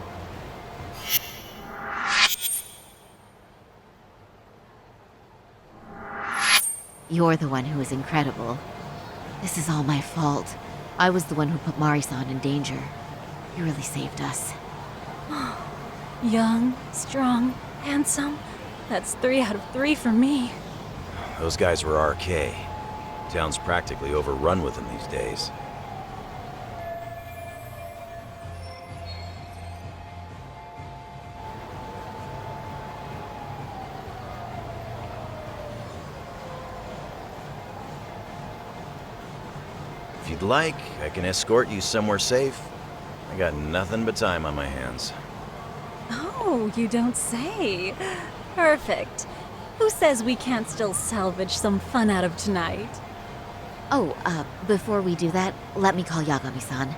You're the one who is incredible. This is all my fault. I was the one who put Mari-san in danger. You really saved us. Young, strong, handsome. That's 3 out of 3 for me. Those guys were RK. Town's practically overrun with them these days. If you'd like, I can escort you somewhere safe. I got nothing but time on my hands. Oh, you don't say. Perfect. Who says we can't still salvage some fun out of tonight? Oh, before we do that, let me call Yagami-san.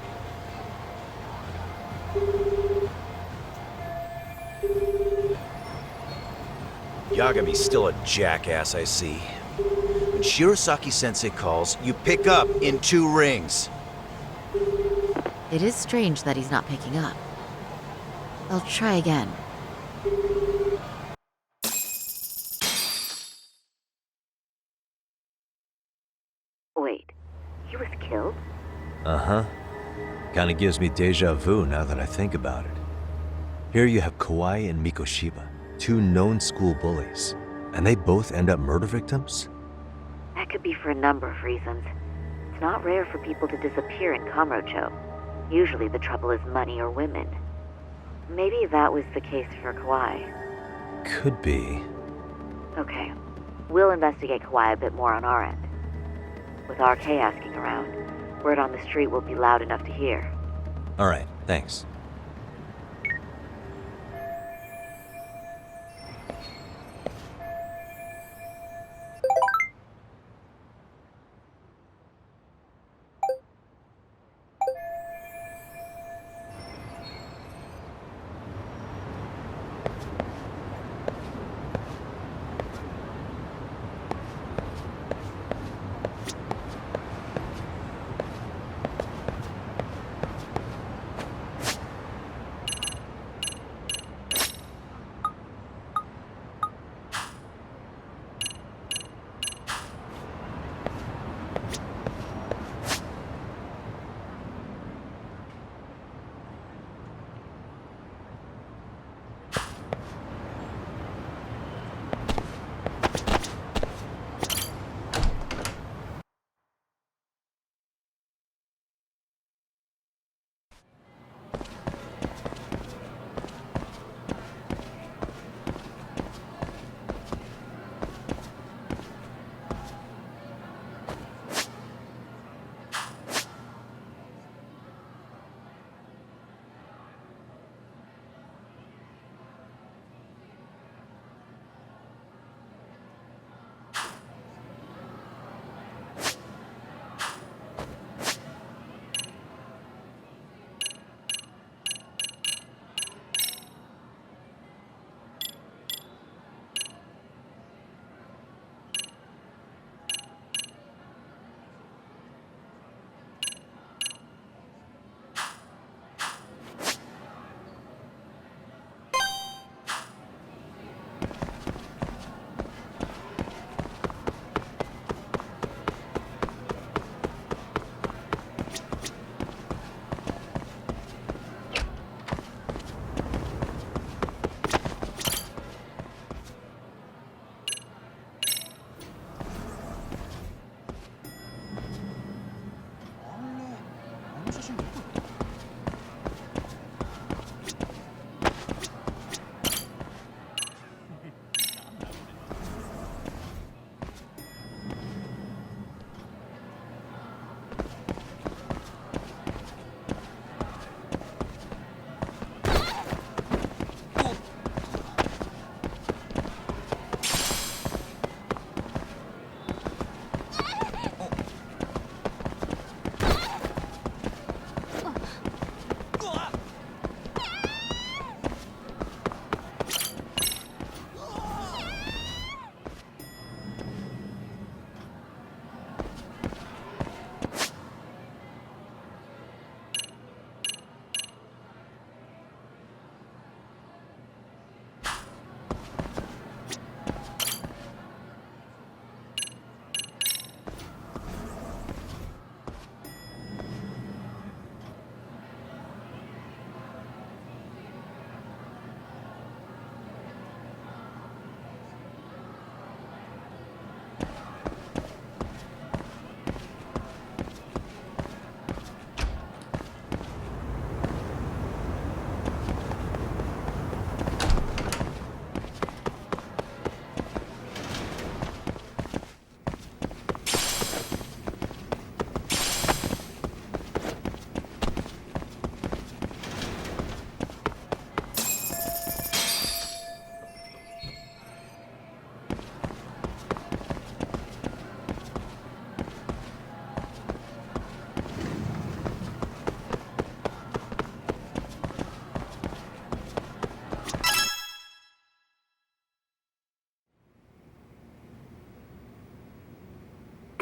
Yagami's still a jackass, I see. When Shirosaki-sensei calls, you pick up in 2 rings. It is strange that he's not picking up. I'll try again. Wait, he was killed? Uh-huh. Kinda gives me deja vu now that I think about it. Here you have Kawai and Mikoshiba, 2 known school bullies, and they both end up murder victims? That could be for a number of reasons. It's not rare for people to disappear in Kamurocho. Usually the trouble is money or women. Maybe that was the case for Kawai. Could be. Okay. We'll investigate Kawai a bit more on our end. With RK asking around, word on the street will be loud enough to hear. Alright, thanks.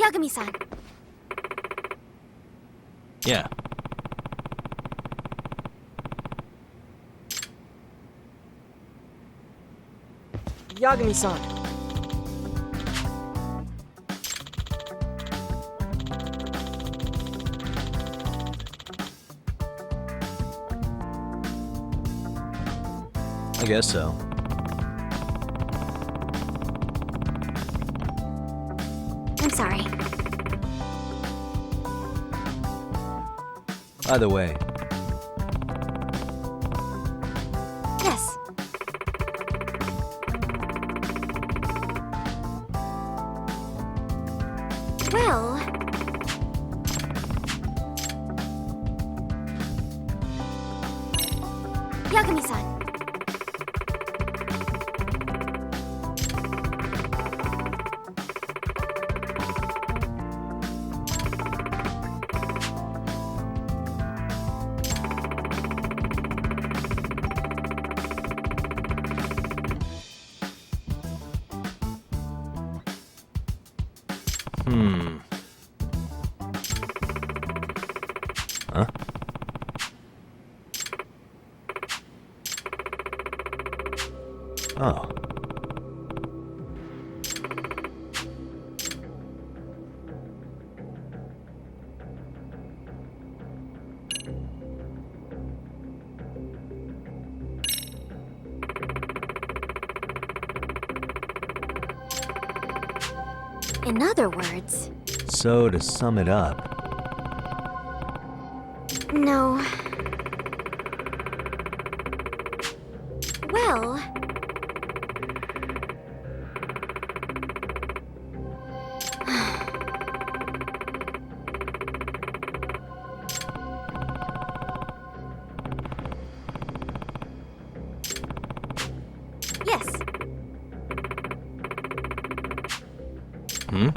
Yagami-san. Yeah. Yagami-san. I guess so. I'm sorry. Either way, Yes. Well... Yagami-san. Huh? Oh. In other words... So to sum it up, No. Well... Yes. hmm?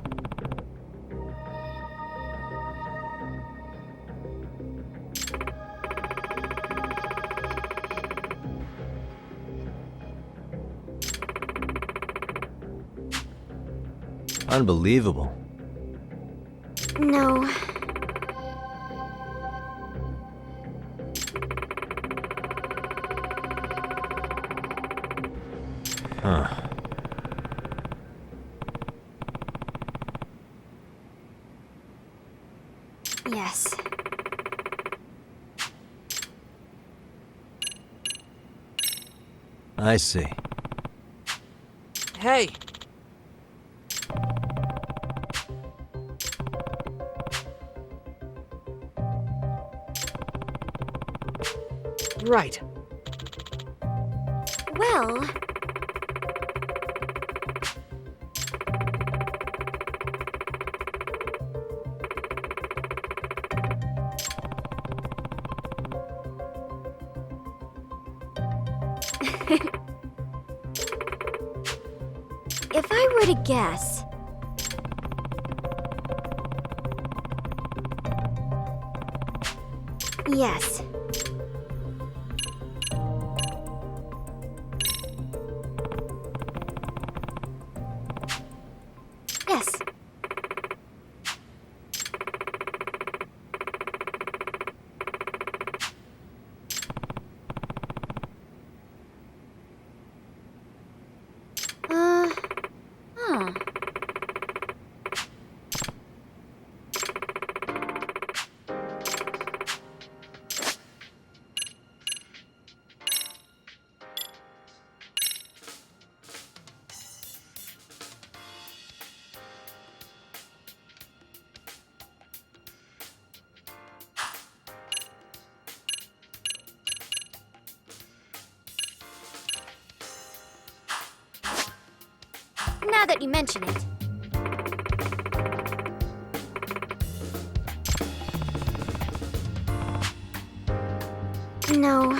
Unbelievable. No. Huh. Yes. I see. Hey! Right. Well... If I were to guess... Yes. Yes. Huh. Now that you mention it. No.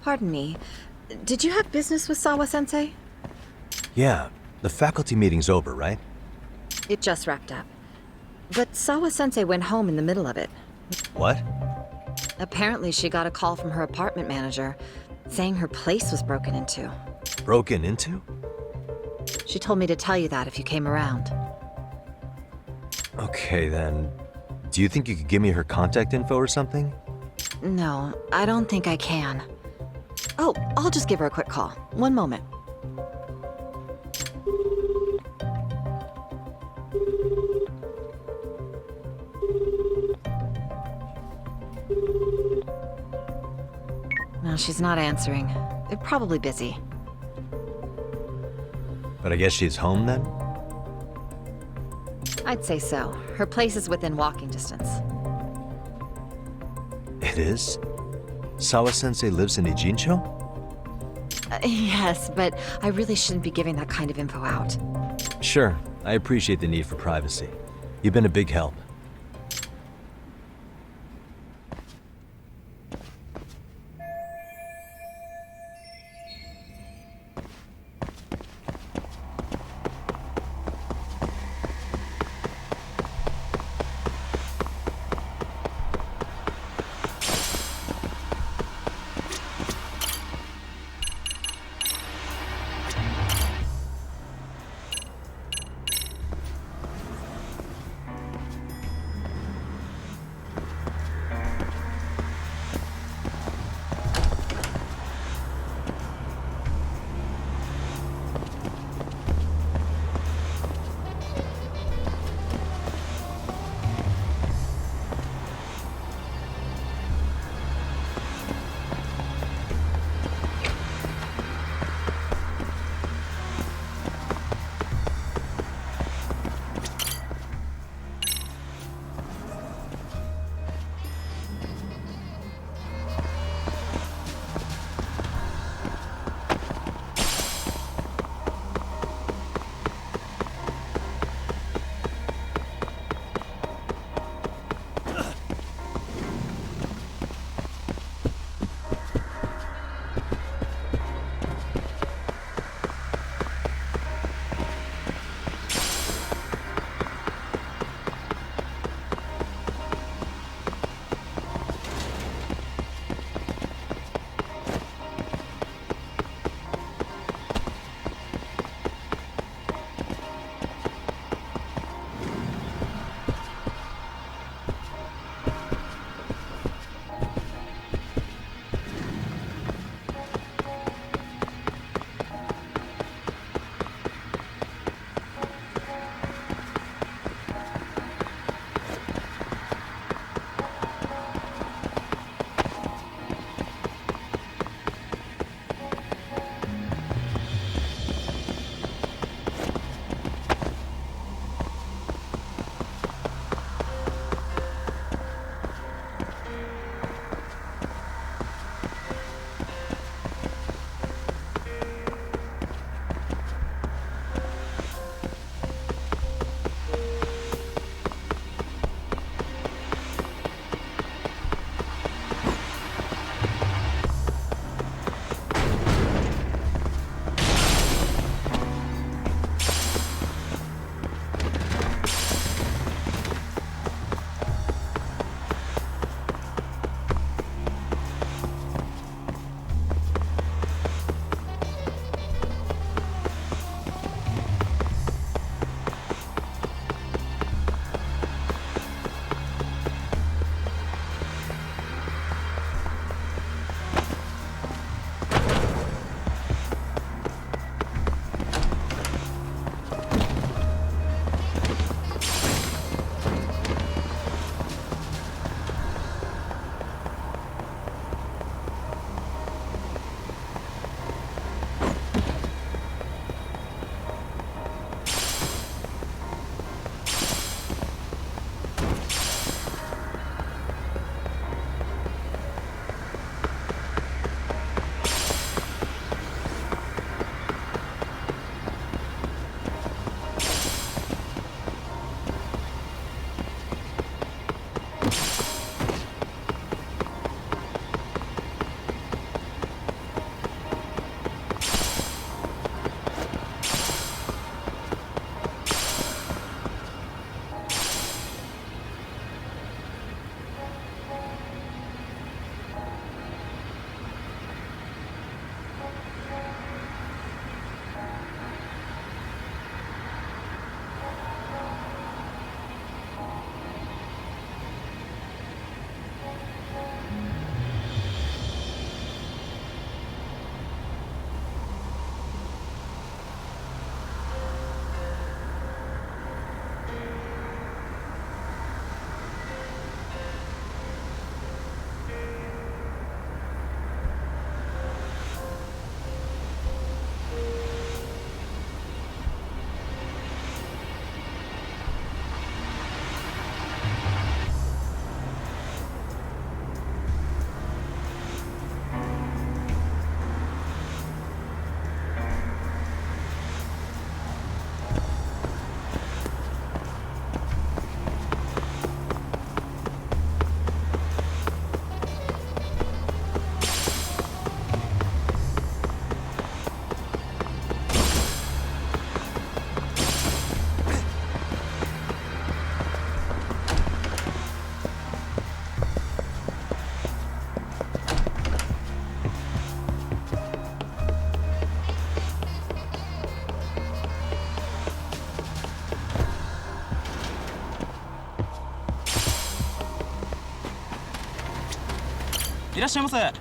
Pardon me. Did you have business with Sawa-sensei? Yeah, the faculty meeting's over, right? It just wrapped up. But Sawa-sensei went home in the middle of it. What? Apparently she got a call from her apartment manager, saying her place was broken into. Broken into? She told me to tell you that if you came around. Okay, then. Do you think you could give me her contact info or something? No, I don't think I can. Oh, I'll just give her a quick call. One moment. She's not answering. They're probably busy. But I guess she's home then? I'd say so. Her place is within walking distance. It is? Sawa-sensei lives in Ijincho? Yes, but I really shouldn't be giving that kind of info out. Sure, I appreciate the need for privacy. You've been a big help. いらっしゃいませ。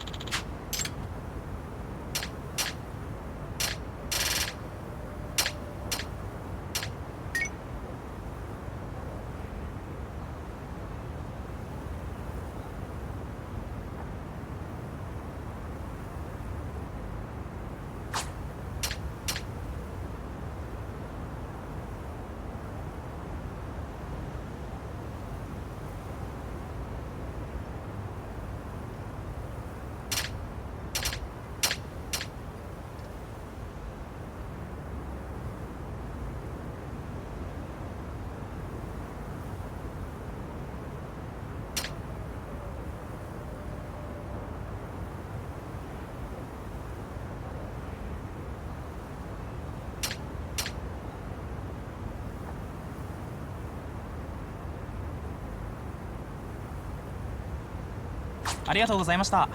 ありがとうございました。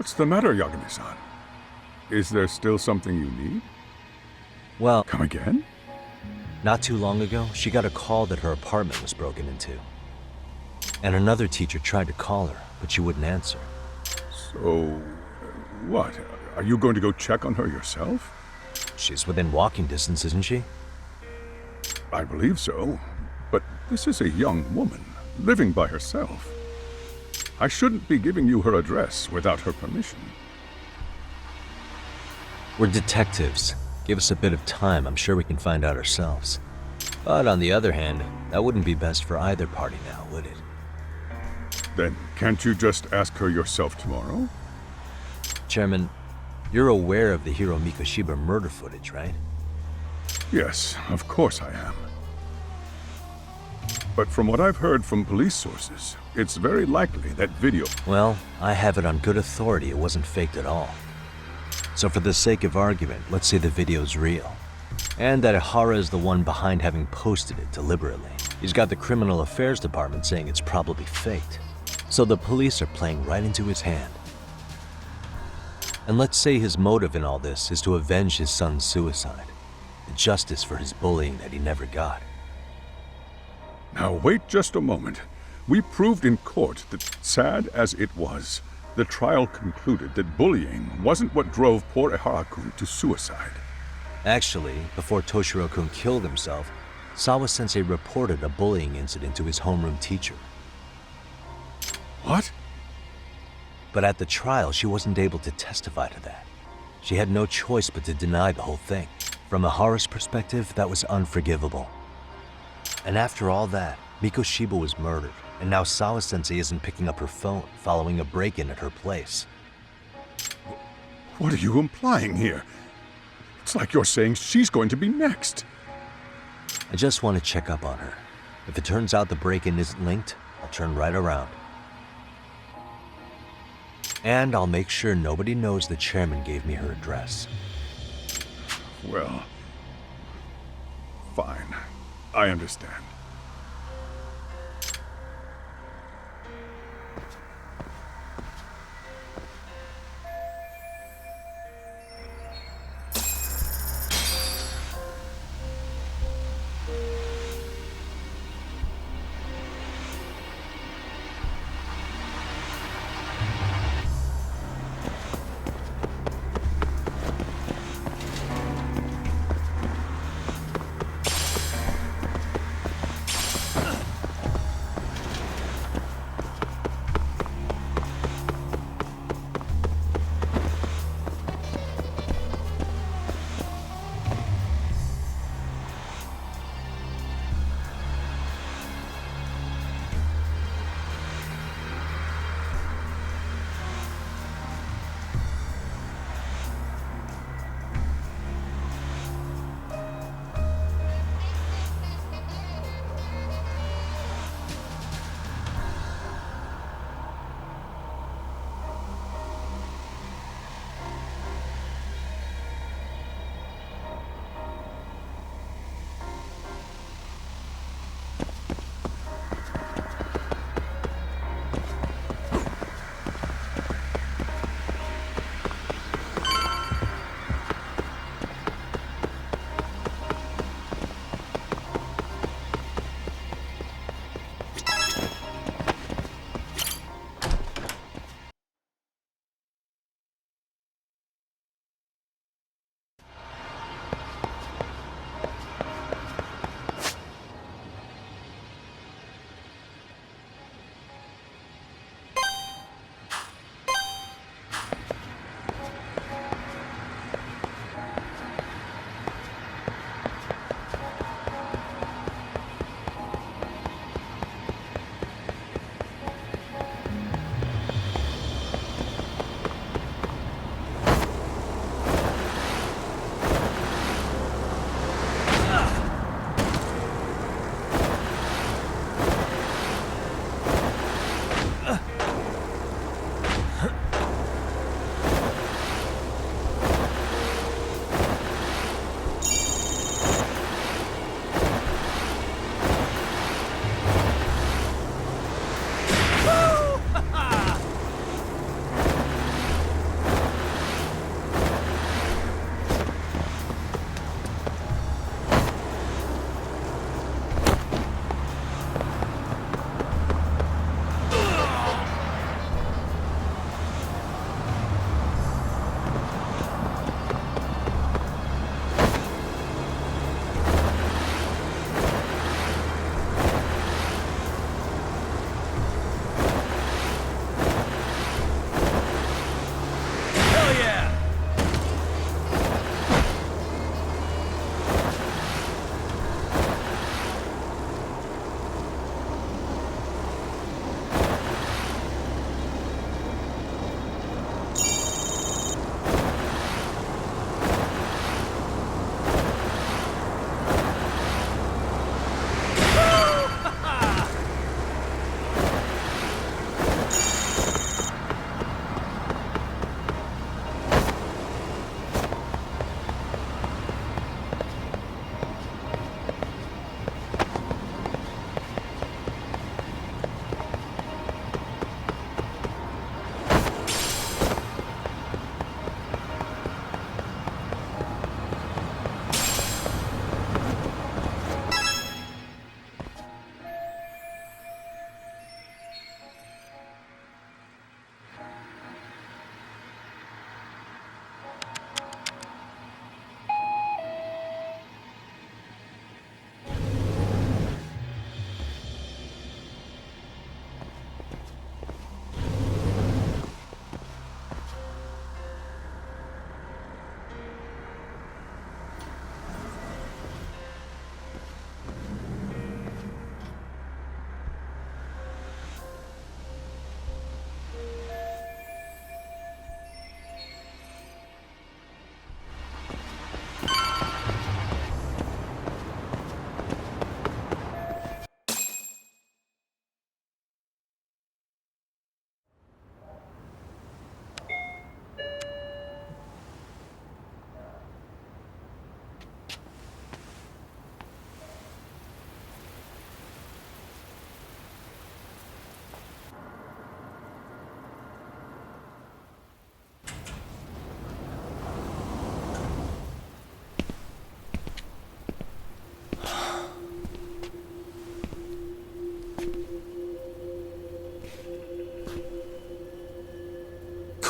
What's the matter, Yagami-san? Is there still something you need? Well, come again? Not too long ago, she got a call that her apartment was broken into. And another teacher tried to call her, but she wouldn't answer. So, what? Are you going to go check on her yourself? She's within walking distance, isn't she? I believe so. But this is a young woman, living by herself. I shouldn't be giving you her address without her permission. We're detectives. Give us a bit of time, I'm sure we can find out ourselves. But on the other hand, that wouldn't be best for either party now, would it? Then can't you just ask her yourself tomorrow? Chairman, you're aware of the Hiro Mikoshiba murder footage, right? Yes, of course I am. But from what I've heard from police sources, it's very likely that video... Well, I have it on good authority it wasn't faked at all. So for the sake of argument, let's say the video's real. And that Ihara is the one behind having posted it deliberately. He's got the criminal affairs department saying it's probably faked. So the police are playing right into his hand. And let's say his motive in all this is to avenge his son's suicide. Justice for his bullying that he never got. Now wait just a moment. We proved in court that, sad as it was, the trial concluded that bullying wasn't what drove poor Ihara-kun to suicide. Actually, before Toshiro-kun killed himself, Sawa-sensei reported a bullying incident to his homeroom teacher. What? But at the trial, she wasn't able to testify to that. She had no choice but to deny the whole thing. From Ihara's perspective, that was unforgivable. And after all that, Mikoshiba was murdered, and now Sawa-sensei isn't picking up her phone following a break-in at her place. What are you implying here? It's like you're saying she's going to be next. I just want to check up on her. If it turns out the break-in isn't linked, I'll turn right around. And I'll make sure nobody knows the chairman gave me her address. Well, fine. I understand.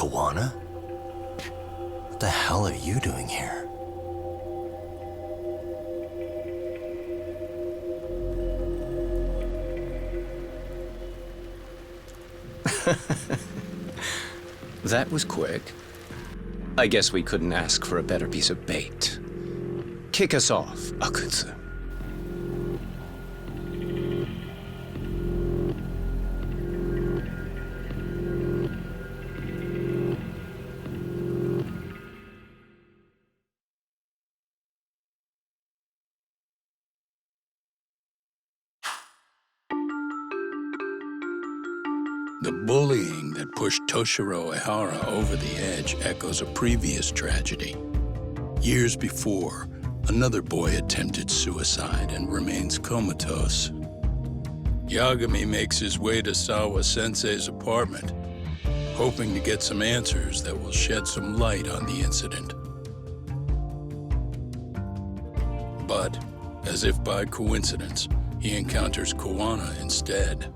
Kawana? What the hell are you doing here? That was quick. I guess we couldn't ask for a better piece of bait. Kick us off, Akutsu. The bullying that pushed Toshiro Ehara over the edge echoes a previous tragedy. Years before, another boy attempted suicide and remains comatose. Yagami makes his way to Sawa-sensei's apartment, hoping to get some answers that will shed some light on the incident. But, as if by coincidence, he encounters Kawana instead.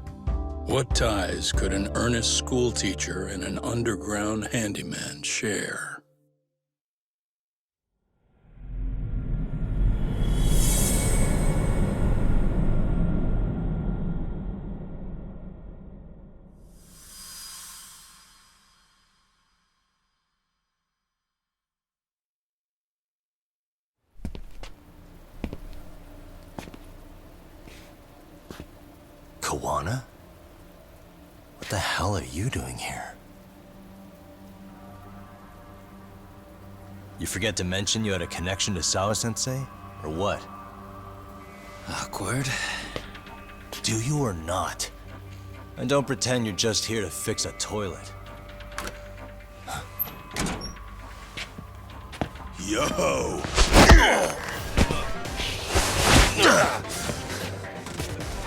What ties could an earnest schoolteacher and an underground handyman share? Kawana? What the hell are you doing here? You forget to mention you had a connection to Sawa-sensei? Or what? Awkward. Do you or not? And don't pretend you're just here to fix a toilet. Yo!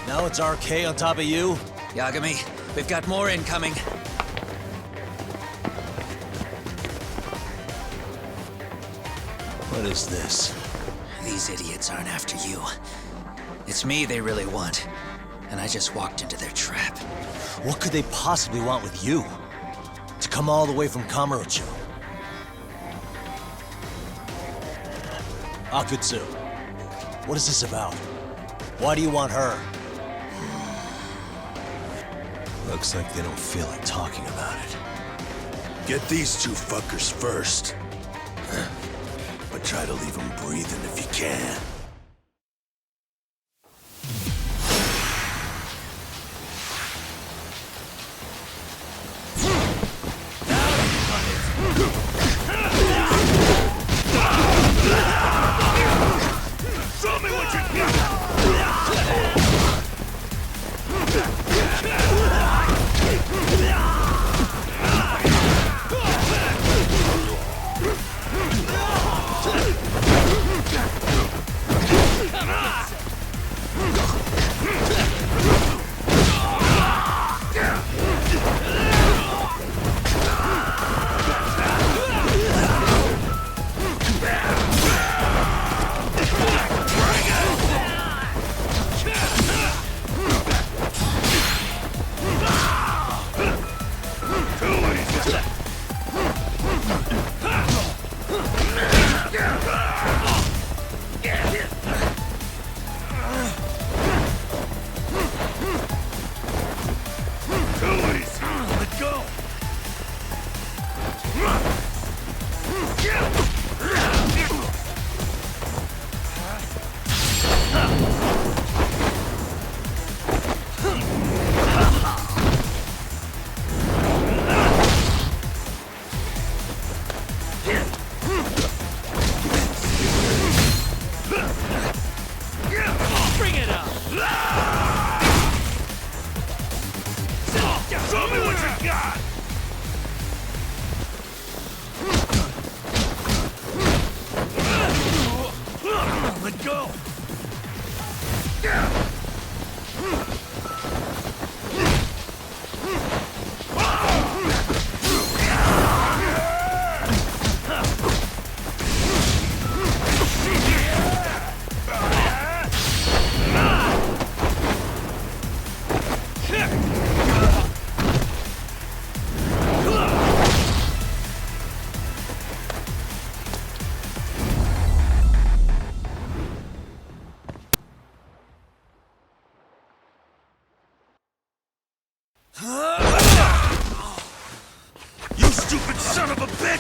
Now it's RK on top of you? Yagami, we've got more incoming. What is this? These idiots aren't after you. It's me they really want. And I just walked into their trap. What could they possibly want with you? To come all the way from Kamurocho? Akutsu, what is this about? Why do you want her? Looks like they don't feel like talking about it. Get these two fuckers first. But try to leave them breathing if you can. Show me what you got!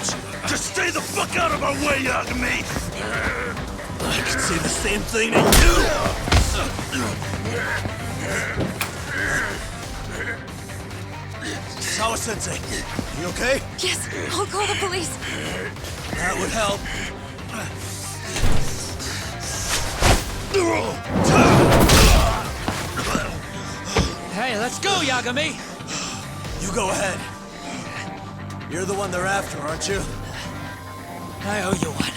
bitch! Just stay the fuck out of our way, Yagami! I could say the same thing to you! Sawa-sensei, you okay? Yes, I'll call the police. That would help. Hey, let's go, Yagami! You go ahead. You're the one they're after, aren't you? I owe you one.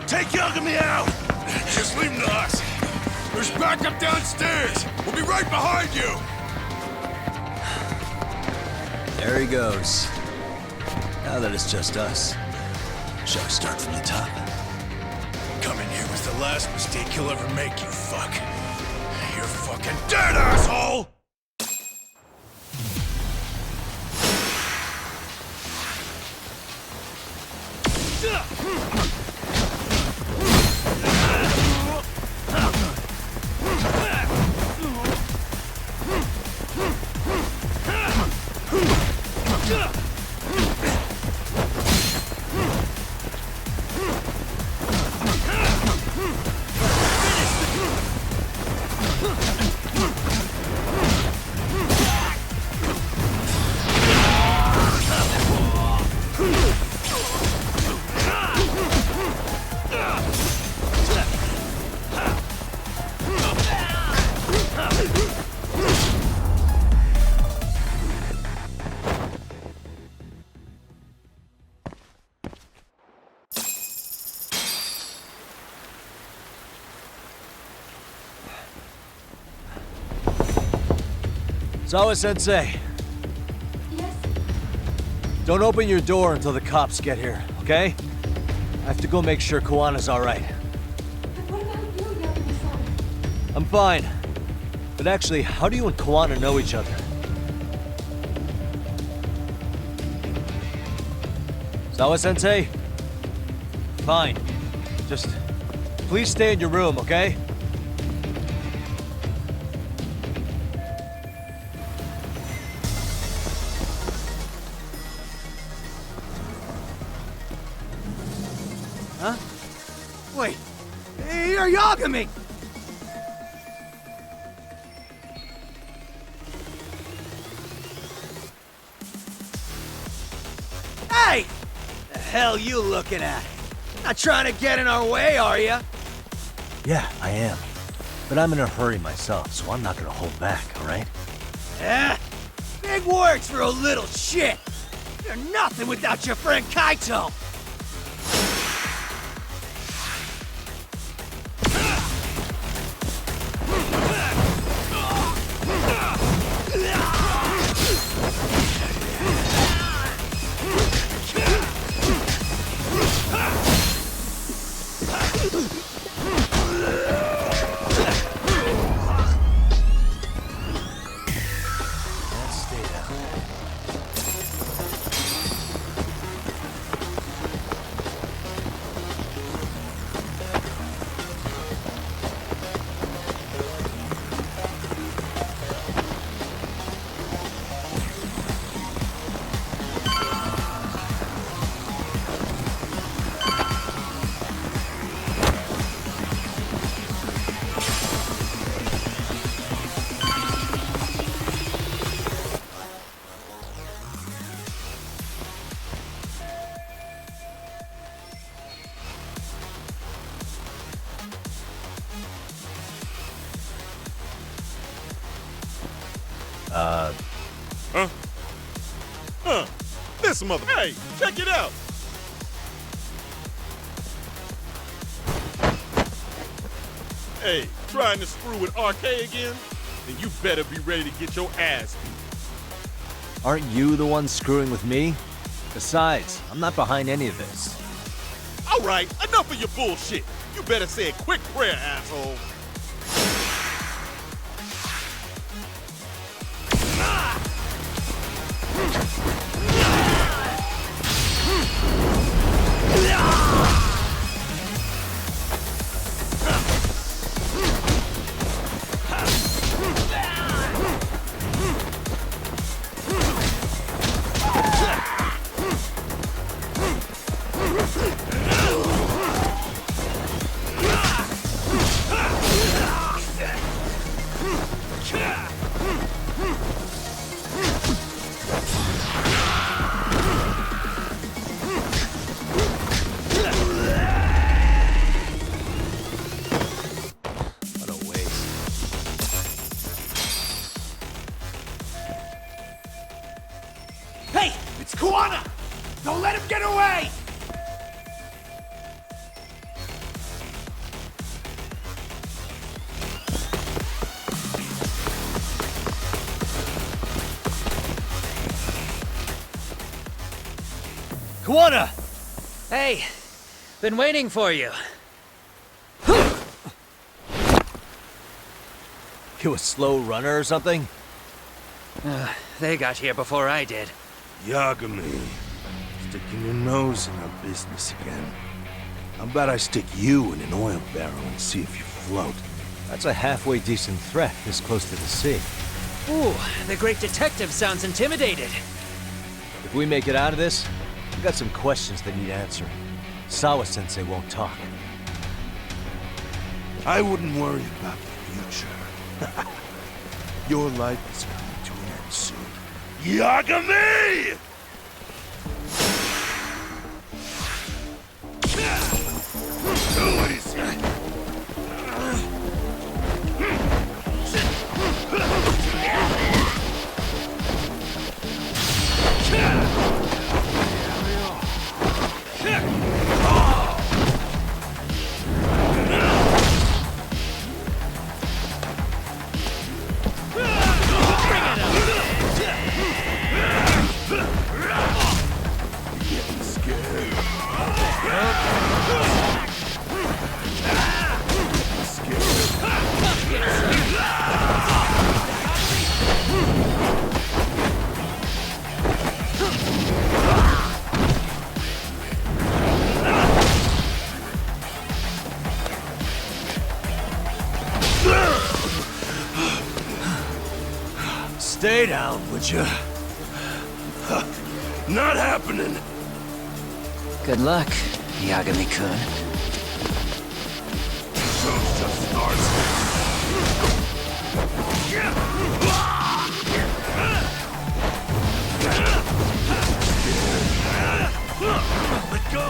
Take Yagami out! Just leave him to us. There's backup downstairs. We'll be right behind you. There he goes. Now that it's just us, shall we start from the top? Coming here was the last mistake you'll ever make, you fuck. You're fucking dead, asshole! Sawa-sensei. Yes? Don't open your door until the cops get here, okay? I have to go make sure Koana's alright. What about you, Yagami-san? I'm fine. But actually, how do you and Koana know each other? Sawa-sensei? Fine. Just please stay in your room, okay? Huh? Wait, you're Yagami! Hey! The hell you looking at? Not trying to get in our way, are you? Yeah, I am. But I'm in a hurry myself, so I'm not gonna hold back, alright? Yeah? Big words for a little shit! You're nothing without your friend Kaito! This mother. Hey, check it out. Hey, trying to screw with RK again? Then you better be ready to get your ass beat. Aren't you the one screwing with me? Besides, I'm not behind any of this. All right, enough of your bullshit. You better say a quick prayer, asshole. Kuwana! Don't let him get away! Kuwana! Hey, been waiting for you. You a slow runner or something? They got here before I did. Yagami, sticking your nose in our business again. How about I stick you in an oil barrel and see if you float? That's a halfway decent threat this close to the sea. Ooh, the great detective sounds intimidated. If we make it out of this, we've got some questions that need answering. Sawa-sensei won't talk. I wouldn't worry about the future. Your life is coming to an end soon. Yagami! Too easy. Stay down, would you? Not happening. Good luck, Yagami-kun. Let go.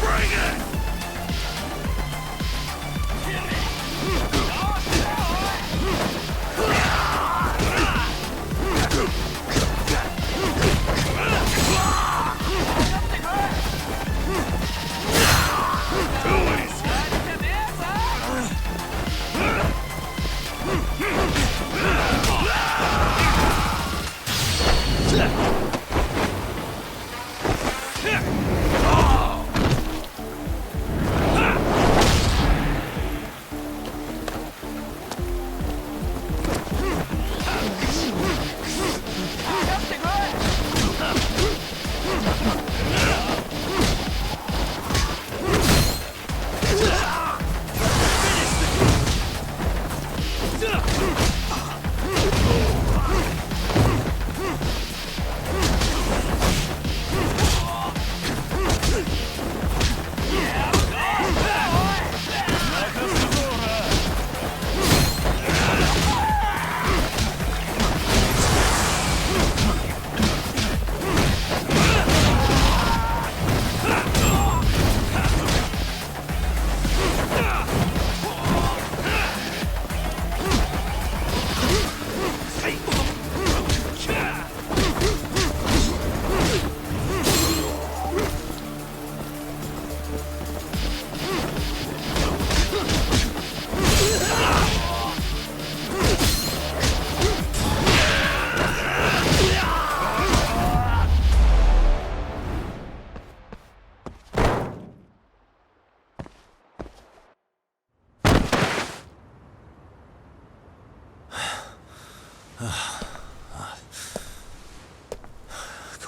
Bring it.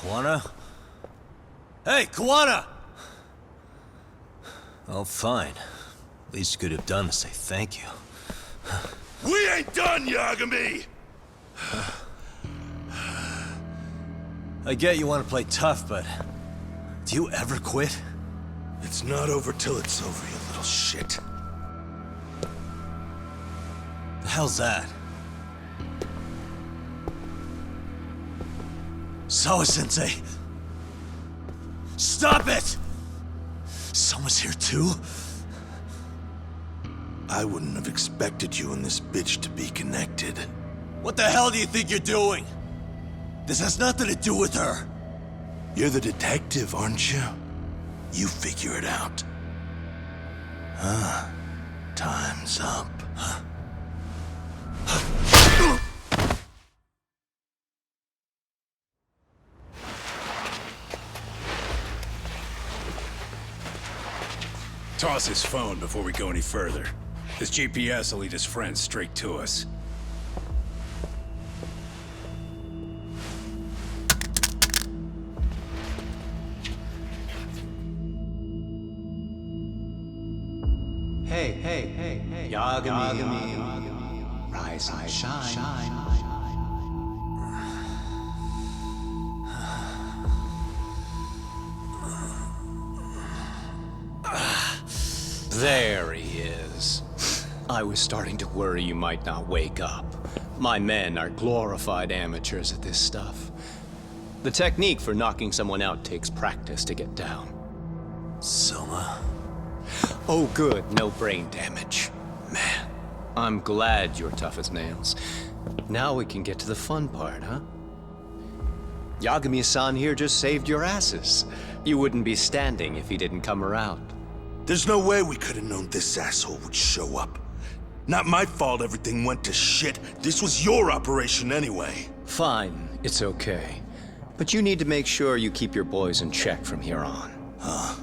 Kuwana? Hey, Kuwana! Oh, fine. Least you could have done is say thank you. We ain't done, Yagami! I get you want to play tough, but do you ever quit? It's not over till it's over, you little shit. The hell's that? Sawa-sensei! Stop it! Someone's here too? I wouldn't have expected you and this bitch to be connected. What the hell do you think you're doing? This has nothing to do with her. You're the detective, aren't you? You figure it out. Huh? Time's up. Toss his phone before we go any further. This GPS will lead his friends straight to us. Hey, Yagami. Rise and shine. There he is. I was starting to worry you might not wake up. My men are glorified amateurs at this stuff. The technique for knocking someone out takes practice to get down. Soma? Oh good, no brain damage. Man, I'm glad you're tough as nails. Now we can get to the fun part, huh? Yagami-san here just saved your asses. You wouldn't be standing if he didn't come around. There's no way we could have known this asshole would show up. Not my fault everything went to shit. This was your operation anyway. Fine, it's okay. But you need to make sure you keep your boys in check from here on. Huh?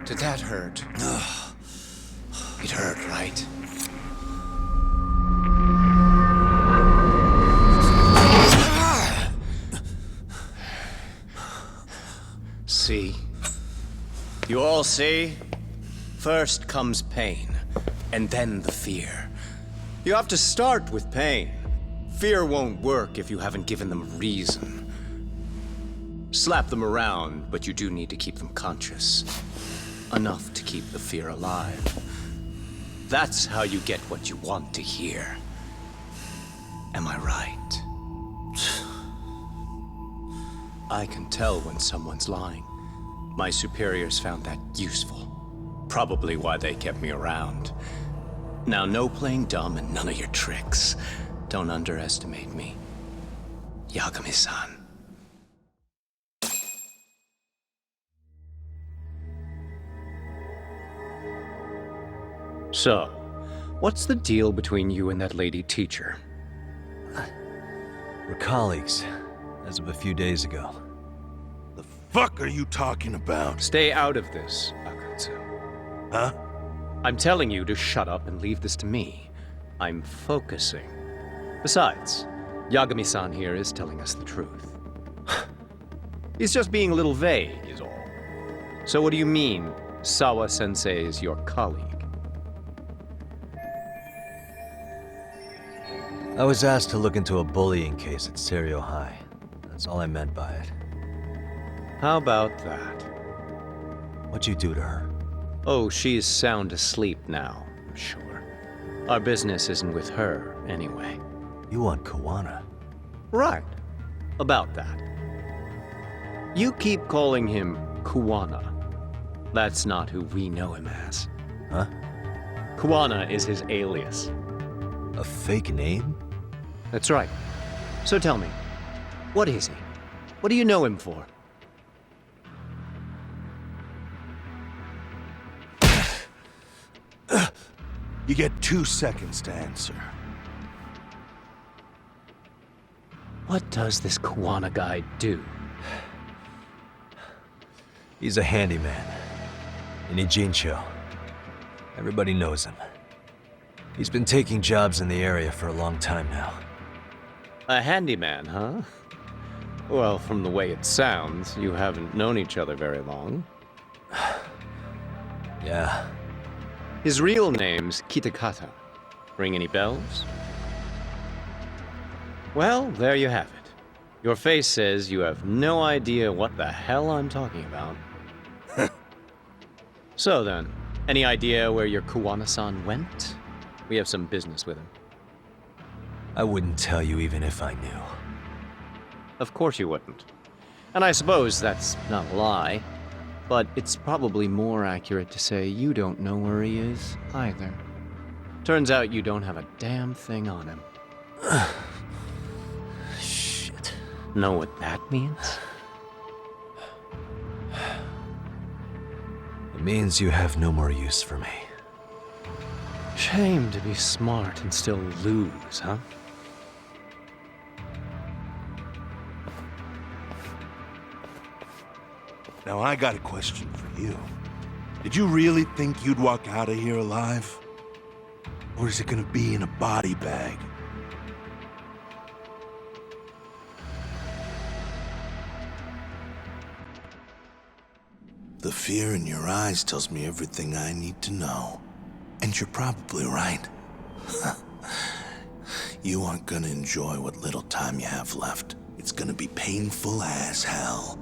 Did that hurt? It hurt, right? See? You all see? First comes pain, and then the fear. You have to start with pain. Fear won't work if you haven't given them a reason. Slap them around, but you do need to keep them conscious. Enough to keep the fear alive. That's how you get what you want to hear. Am I right? I can tell when someone's lying. My superiors found that useful. Probably why they kept me around. Now, no playing dumb and none of your tricks. Don't underestimate me. Yagami-san. So, what's the deal between you and that lady teacher? We're colleagues, as of a few days ago. Fuck are you talking about? Stay out of this, Akutsu. Huh? I'm telling you to shut up and leave this to me. I'm focusing. Besides, Yagami-san here is telling us the truth. He's just being a little vague, is all. So what do you mean, Sawa-sensei is your colleague? I was asked to look into a bullying case at Serio High. That's all I meant by it. How about that? What'd you do to her? Oh, she's sound asleep now, I'm sure. Our business isn't with her, anyway. You want Kuwana? Right. About that. You keep calling him Kuwana. That's not who we know him as. Huh? Kuwana is his alias. A fake name? That's right. So tell me, what is he? What do you know him for? You get 2 seconds to answer. What does this Kuwana guy do? He's a handyman. In Ijincho. Everybody knows him. He's been taking jobs in the area for a long time now. A handyman, huh? Well, from the way it sounds, you haven't known each other very long. Yeah. His real name's Kitakata. Ring any bells? Well, there you have it. Your face says you have no idea what the hell I'm talking about. So then, any idea where your Kuwana-san went? We have some business with him. I wouldn't tell you even if I knew. Of course you wouldn't. And I suppose that's not a lie. But it's probably more accurate to say you don't know where he is, either. Turns out you don't have a damn thing on him. Shit. Know what that means? It means you have no more use for me. Shame to be smart and still lose, huh? Now I got a question for you. Did you really think you'd walk out of here alive? Or is it gonna be in a body bag? The fear in your eyes tells me everything I need to know. And you're probably right. You aren't gonna enjoy what little time you have left. It's gonna be painful as hell.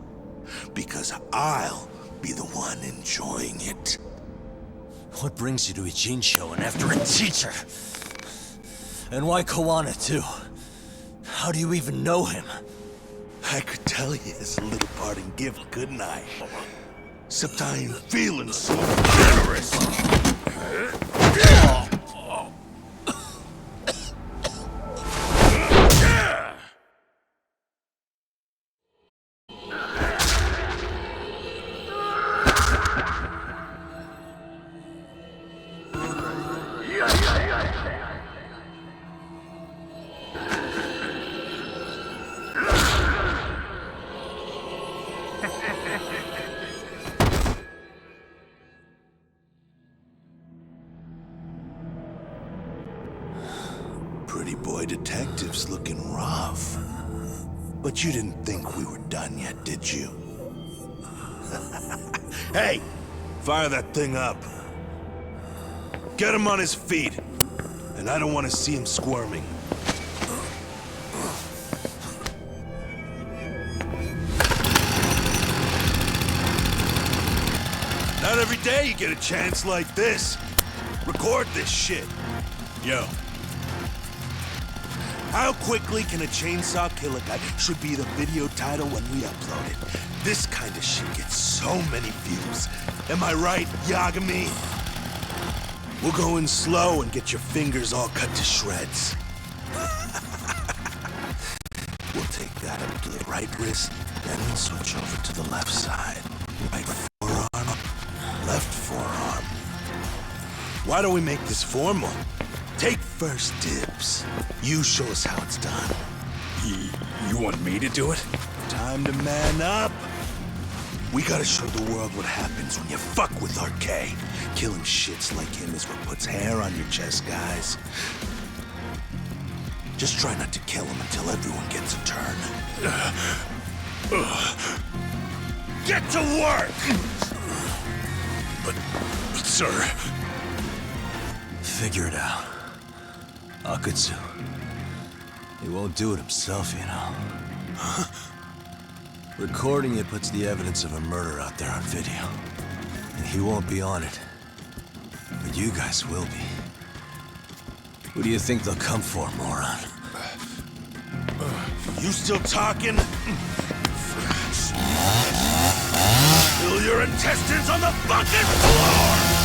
Because I'll be the one enjoying it. What brings you to a Jinsho and after a teacher? And why Koana too? How do you even know him? I could tell you as a little parting gift, couldn't I? Except I ain't feeling so generous. Pretty boy detectives looking rough. But you didn't think we were done yet, did you? Hey! Fire that thing up. Get him on his feet. And I don't want to see him squirming. Not every day you get a chance like this. Record this shit. Yo. How quickly can a chainsaw kill a guy should be the video title when we upload it. This kind of shit gets so many views. Am I right, Yagami? We'll go in slow and get your fingers all cut to shreds. We'll take that up to the right wrist, then we'll switch over to the left side. Right forearm, left forearm. Why don't we make this formal? Take first dibs. You show us how it's done. You want me to do it? Time to man up. We gotta show the world what happens when you fuck with RK. Killing shits like him is what puts hair on your chest, guys. Just try not to kill him until everyone gets a turn. Get to work! But sir... Figure it out. Akutsu. He won't do it himself, you know. Recording it puts the evidence of a murder out there on video. And he won't be on it. But you guys will be. Who do you think they'll come for, moron? You still talking? Spill your intestines on the fucking floor!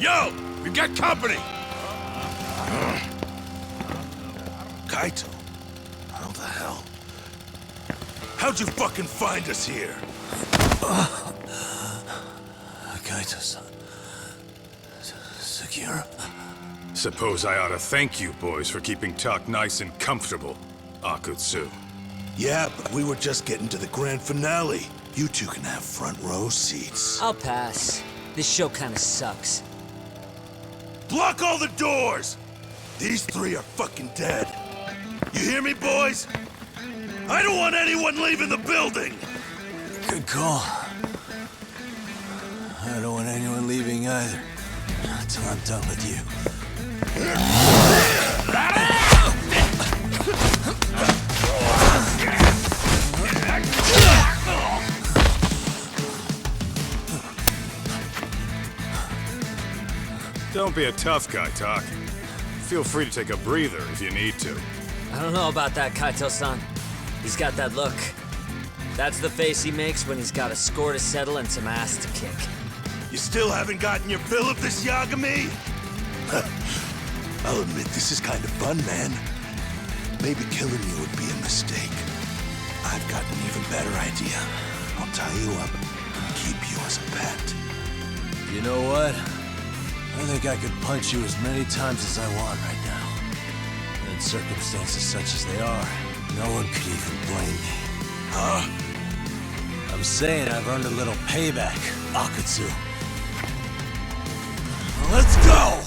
Yo! We got company! Kaito? How the hell? How'd you fucking find us here? Kaito-san. Sekiro. Suppose I ought to thank you boys for keeping Talk nice and comfortable, Akutsu. Yeah, but we were just getting to the grand finale. You two can have front row seats. I'll pass. This show kinda sucks. Block all the doors! These three are fucking dead. You hear me, boys? I don't want anyone leaving the building! Good call. I don't want anyone leaving either. Until I'm done with you. Don't be a tough guy, Tak. Feel free to take a breather if you need to. I don't know about that, Kaito-san. He's got that look. That's the face he makes when he's got a score to settle and some ass to kick. You still haven't gotten your fill of this, Yagami? I'll admit, this is kind of fun, man. Maybe killing you would be a mistake. I've got an even better idea. I'll tie you up and keep you as a pet. You know what? I think I could punch you as many times as I want right now. And in circumstances such as they are, no one could even blame me. Huh? I'm saying I've earned a little payback, Akatsu. Let's go!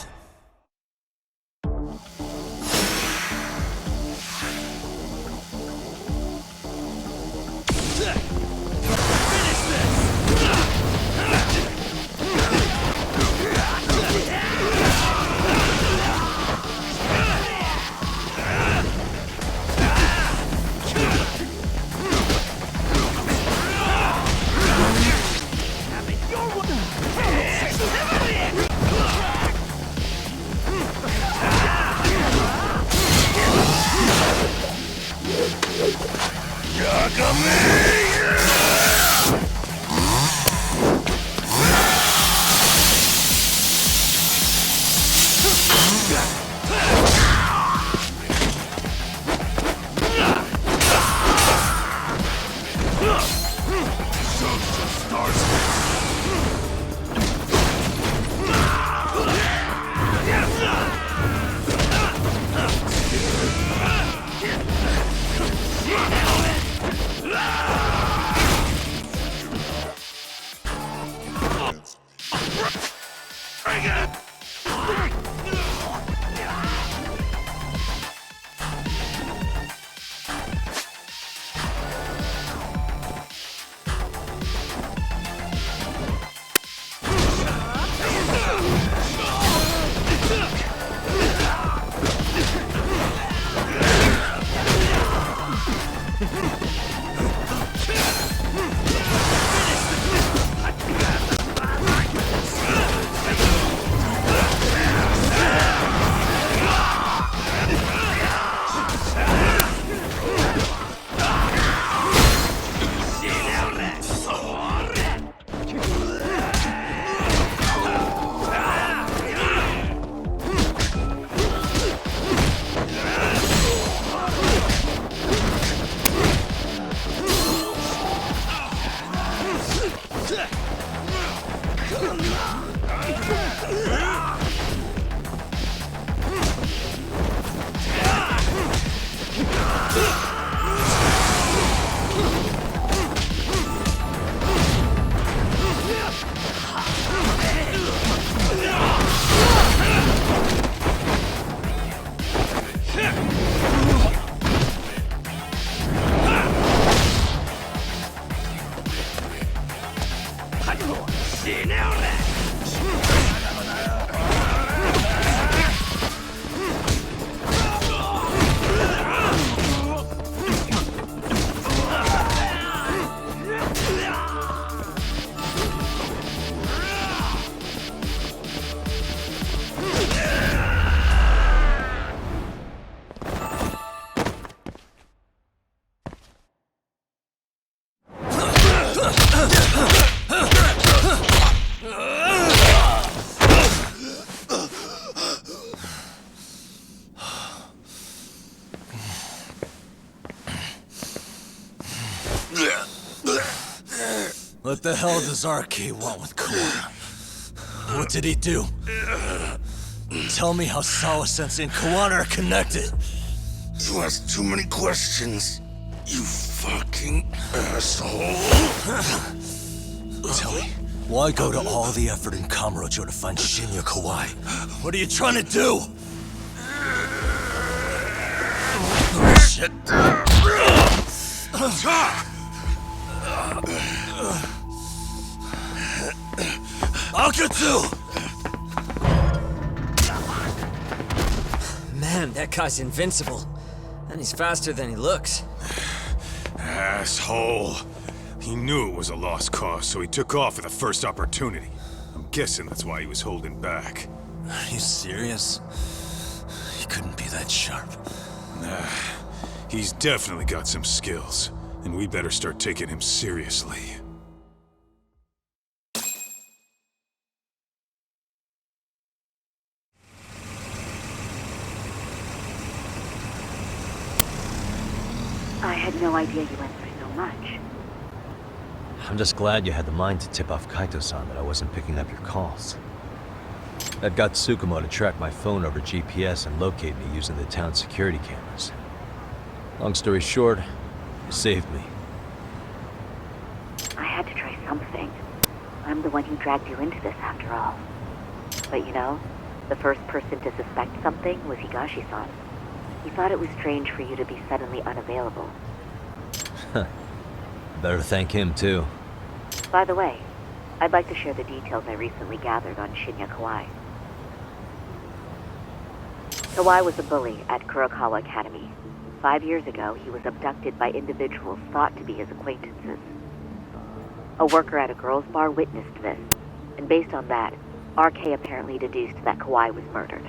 What the hell does RK want with Kawana? What did he do? Tell me how Sawa-sensei and Kawana are connected. You ask too many questions, you fucking asshole. Tell me, why go to all the effort in Kamurocho to find Shinya Kawai? What are you trying to do? Shit. Akatsu! Man, that guy's invincible. And he's faster than he looks. Asshole. He knew it was a lost cause, so he took off at the first opportunity. I'm guessing that's why he was holding back. Are you serious? He couldn't be that sharp. Nah, he's definitely got some skills, and we better start taking him seriously. I had no idea you went through so much. I'm just glad you had the mind to tip off Kaito-san that I wasn't picking up your calls. That got Tsukumo to track my phone over GPS and locate me using the town's security cameras. Long story short, you saved me. I had to try something. I'm the one who dragged you into this after all. But you know, the first person to suspect something was Higashi-san. He thought it was strange for you to be suddenly unavailable. Better thank him, too. By the way, I'd like to share the details I recently gathered on Shinya Kawai. Kawai was a bully at Kurokawa Academy. 5 years ago, he was abducted by individuals thought to be his acquaintances. A worker at a girls' bar witnessed this, and based on that, RK apparently deduced that Kawai was murdered.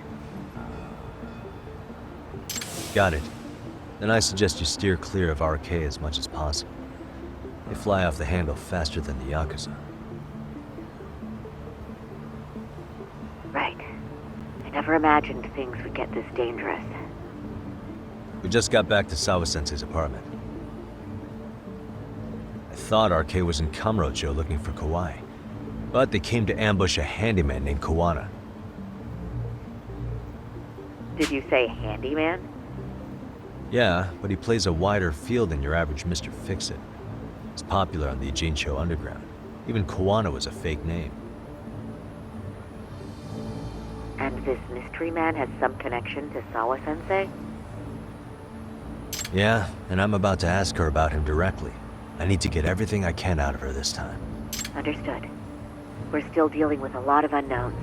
Got it. Then I suggest you steer clear of RK as much as possible. They fly off the handle faster than the Yakuza. Right. I never imagined things would get this dangerous. We just got back to Sawa-sensei's apartment. I thought RK was in Kamurocho looking for Kawai, but they came to ambush a handyman named Kawana. Did you say handyman? Yeah, but he plays a wider field than your average Mr. Fix-It. He's popular on the Ijincho underground. Even Kawana was a fake name. And this mystery man has some connection to Sawa-sensei? Yeah, and I'm about to ask her about him directly. I need to get everything I can out of her this time. Understood. We're still dealing with a lot of unknowns,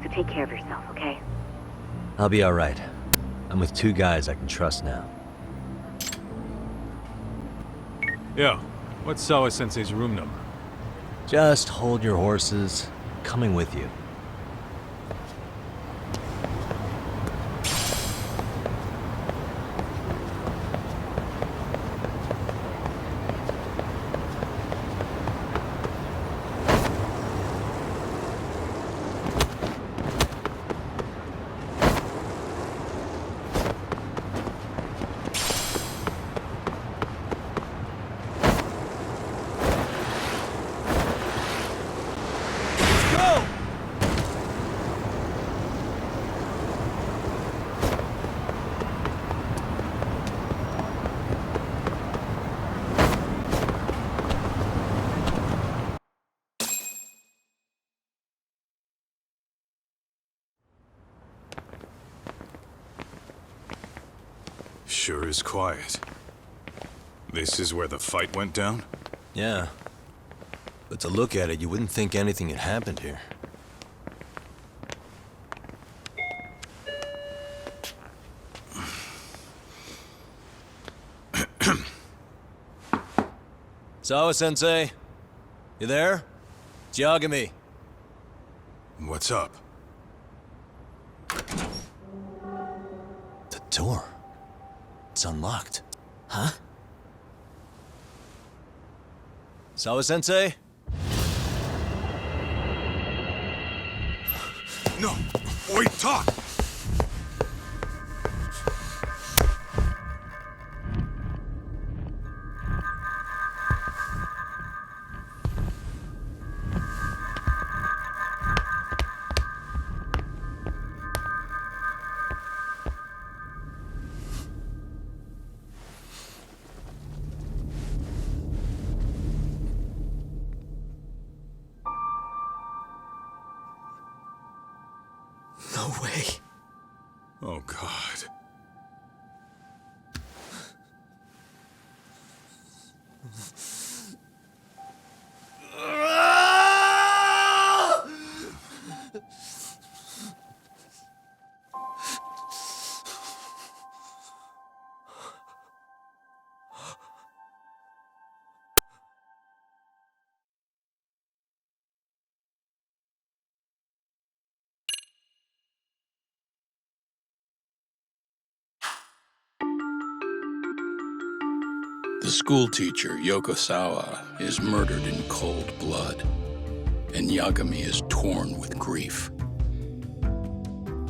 so take care of yourself, okay? I'll be alright. I'm with 2 guys I can trust now. Yo, what's Sawa-sensei's room number? Just hold your horses. Coming with you. Sure is quiet. This is where the fight went down? Yeah. But to look at it, you wouldn't think anything had happened here. Sawa-sensei? You there? It's Yagami. What's up? The door. It's unlocked. Huh? Sawa-sensei? No! Wait, talk! No way. Oh, God. The schoolteacher, Yokosawa, is murdered in cold blood, and Yagami is torn with grief.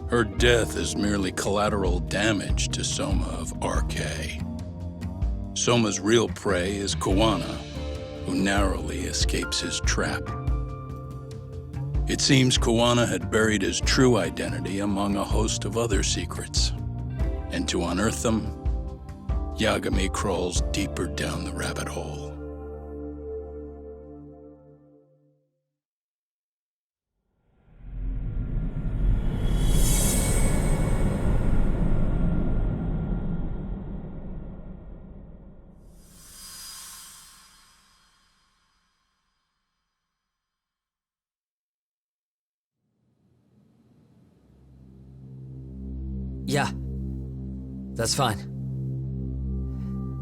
Her death is merely collateral damage to Soma of RK. Soma's real prey is Kawana, who narrowly escapes his trap. It seems Kawana had buried his true identity among a host of other secrets, and to unearth them, Yagami crawls deeper down the rabbit hole. Yeah, that's fine.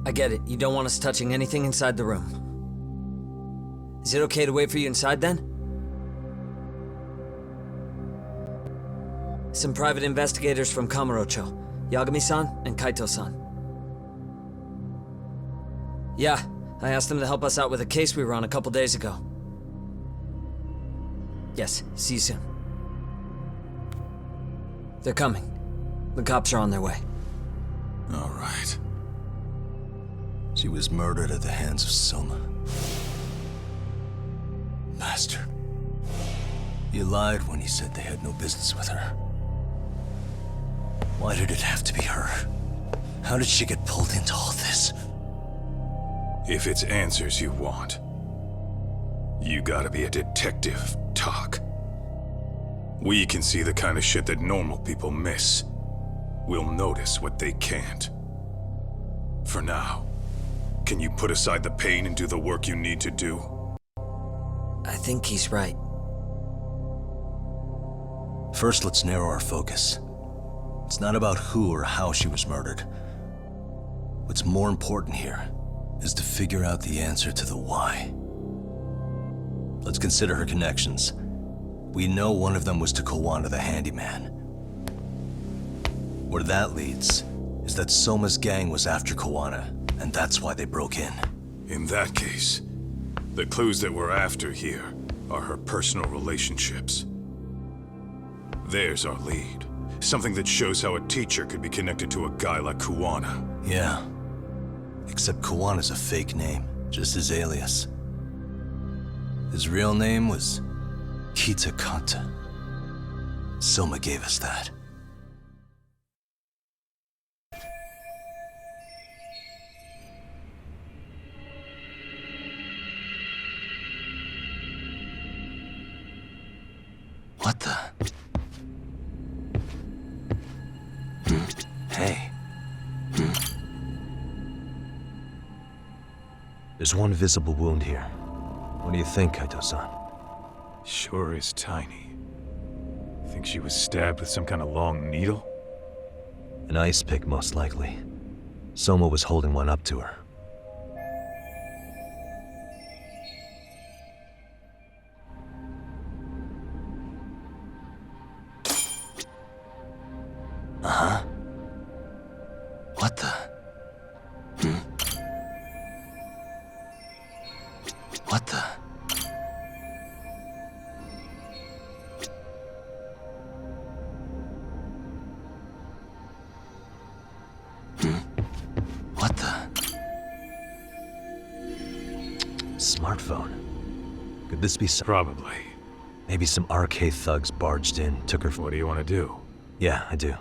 I get it. You don't want us touching anything inside the room. Is it okay to wait for you inside then? Some private investigators from Kamurocho, Yagami-san and Kaito-san. Yeah, I asked them to help us out with a case we were on a couple days ago. Yes, see you soon. They're coming. The cops are on their way. All right. She was murdered at the hands of Soma. Bastard. You lied when you said they had no business with her. Why did it have to be her? How did she get pulled into all this? If it's answers you want, you gotta be a detective, Talk. We can see the kind of shit that normal people miss. We'll notice what they can't. For now, can you put aside the pain and do the work you need to do? I think he's right. First, let's narrow our focus. It's not about who or how she was murdered. What's more important here is to figure out the answer to the why. Let's consider her connections. We know one of them was to Kawana the handyman. Where that leads is that Soma's gang was after Kawana, and that's why they broke in. In that case, the clues that we're after here are her personal relationships. There's our lead. Something that shows how a teacher could be connected to a guy like Kawana. Yeah. Except Kawana's a fake name, just his alias. His real name was Kitakata. Soma gave us that. What the? Hey. There's one visible wound here. What do you think, Kaito-san? Sure is tiny. Think she was stabbed with some kind of long needle? An ice pick, most likely. Soma was holding one up to her. Uh-huh. What the? What the? What the? Smartphone. Could this be some... Probably. Maybe some RK thugs barged in, took her... What do you want to do? Yeah, I do.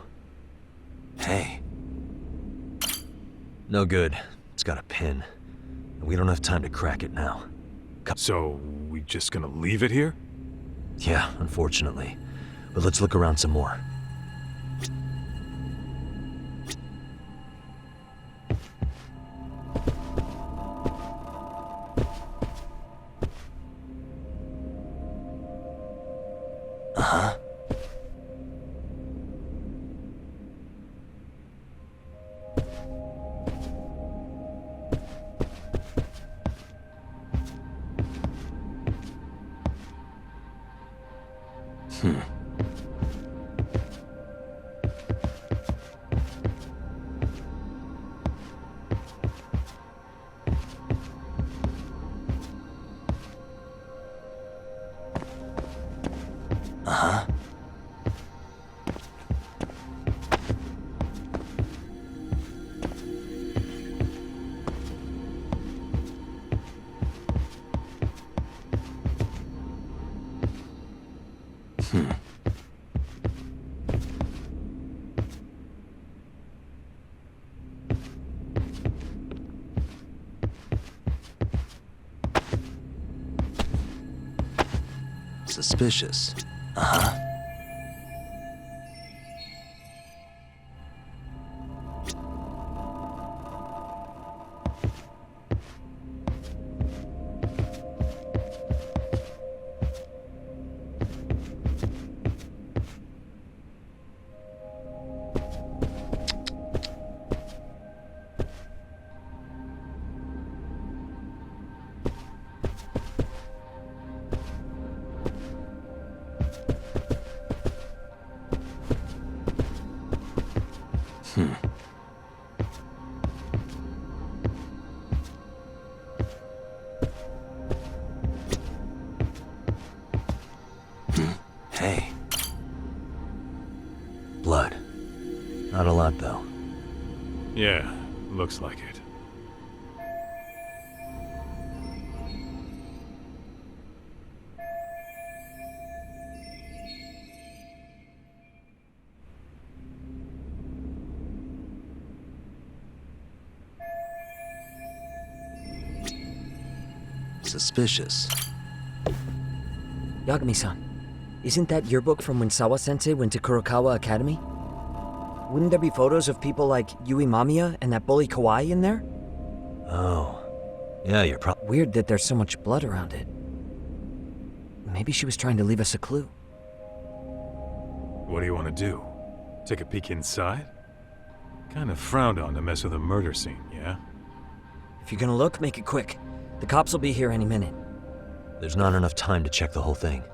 Hey. No good. It's got a pin. And we don't have time to crack it now. So, we just gonna leave it here? Yeah, unfortunately. But let's look around some more. Uh-huh. Suspicious. Uh-huh. Hey. Blood. Not a lot, though. Yeah, looks like it. Suspicious. Yagami-san, isn't that yearbook from when Sawa-sensei went to Kurokawa Academy? Wouldn't there be photos of people like Yui Mamiya and that bully Kawai in there? Oh. Yeah, you're Weird that there's so much blood around it. Maybe she was trying to leave us a clue. What do you want to do? Take a peek inside? Kind of frowned on to mess with a murder scene, yeah? If you're gonna look, make it quick. The cops will be here any minute. There's not enough time to check the whole thing.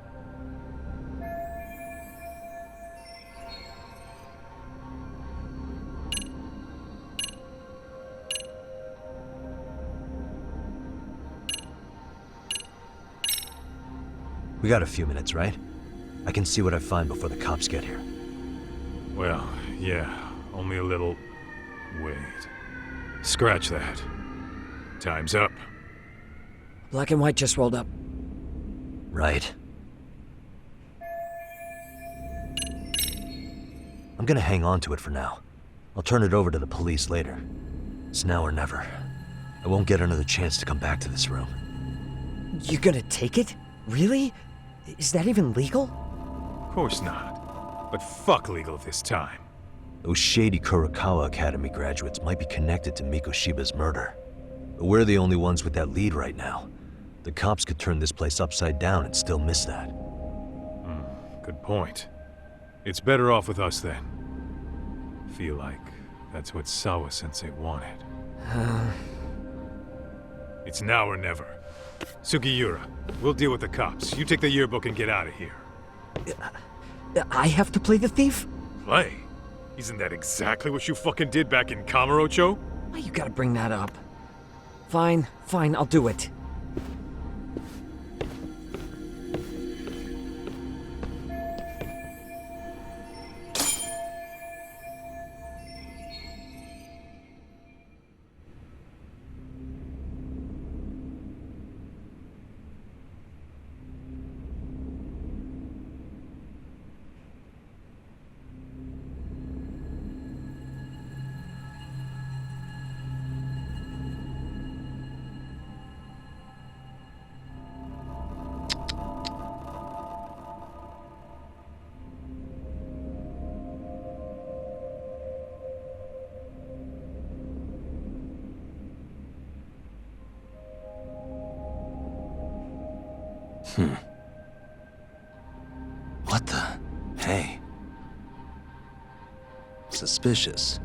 We got a few minutes, right? I can see what I find before the cops get here. Well, yeah, only a little... Wait. Scratch that. Time's up. Black and white just rolled up. Right. I'm gonna hang on to it for now. I'll turn it over to the police later. It's now or never. I won't get another chance to come back to this room. You're gonna take it? Really? Is that even legal? Of course not. But fuck legal this time. Those shady Kurokawa Academy graduates might be connected to Mikoshiba's murder. But we're the only ones with that lead right now. The cops could turn this place upside down and still miss that. Good point. It's better off with us then. Feel like that's what Sawa-sensei wanted. It's now or never. Sugiura, we'll deal with the cops. You take the yearbook and get out of here. I have to play the thief? Play? Isn't that exactly what you fucking did back in Kamurocho? Why you gotta bring that up? Fine, I'll do it. What the? Hey. Suspicious.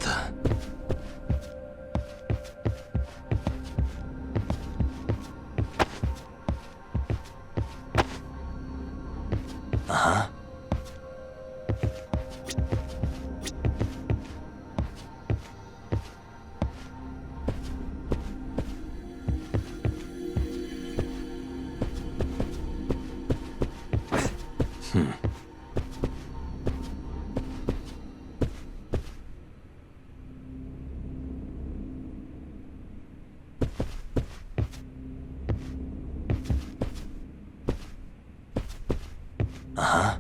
Uh-huh. Uh-huh. Uh-huh.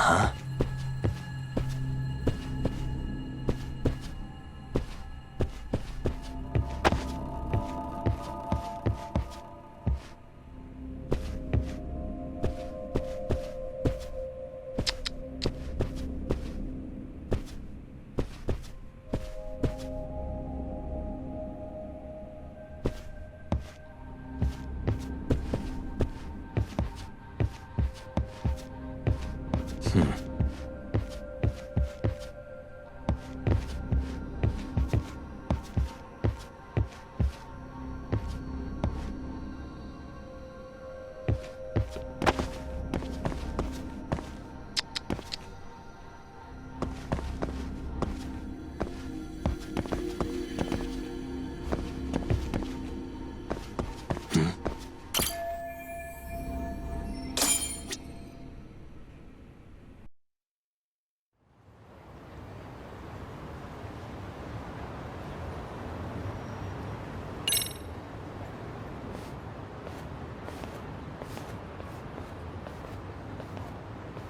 Uh-huh.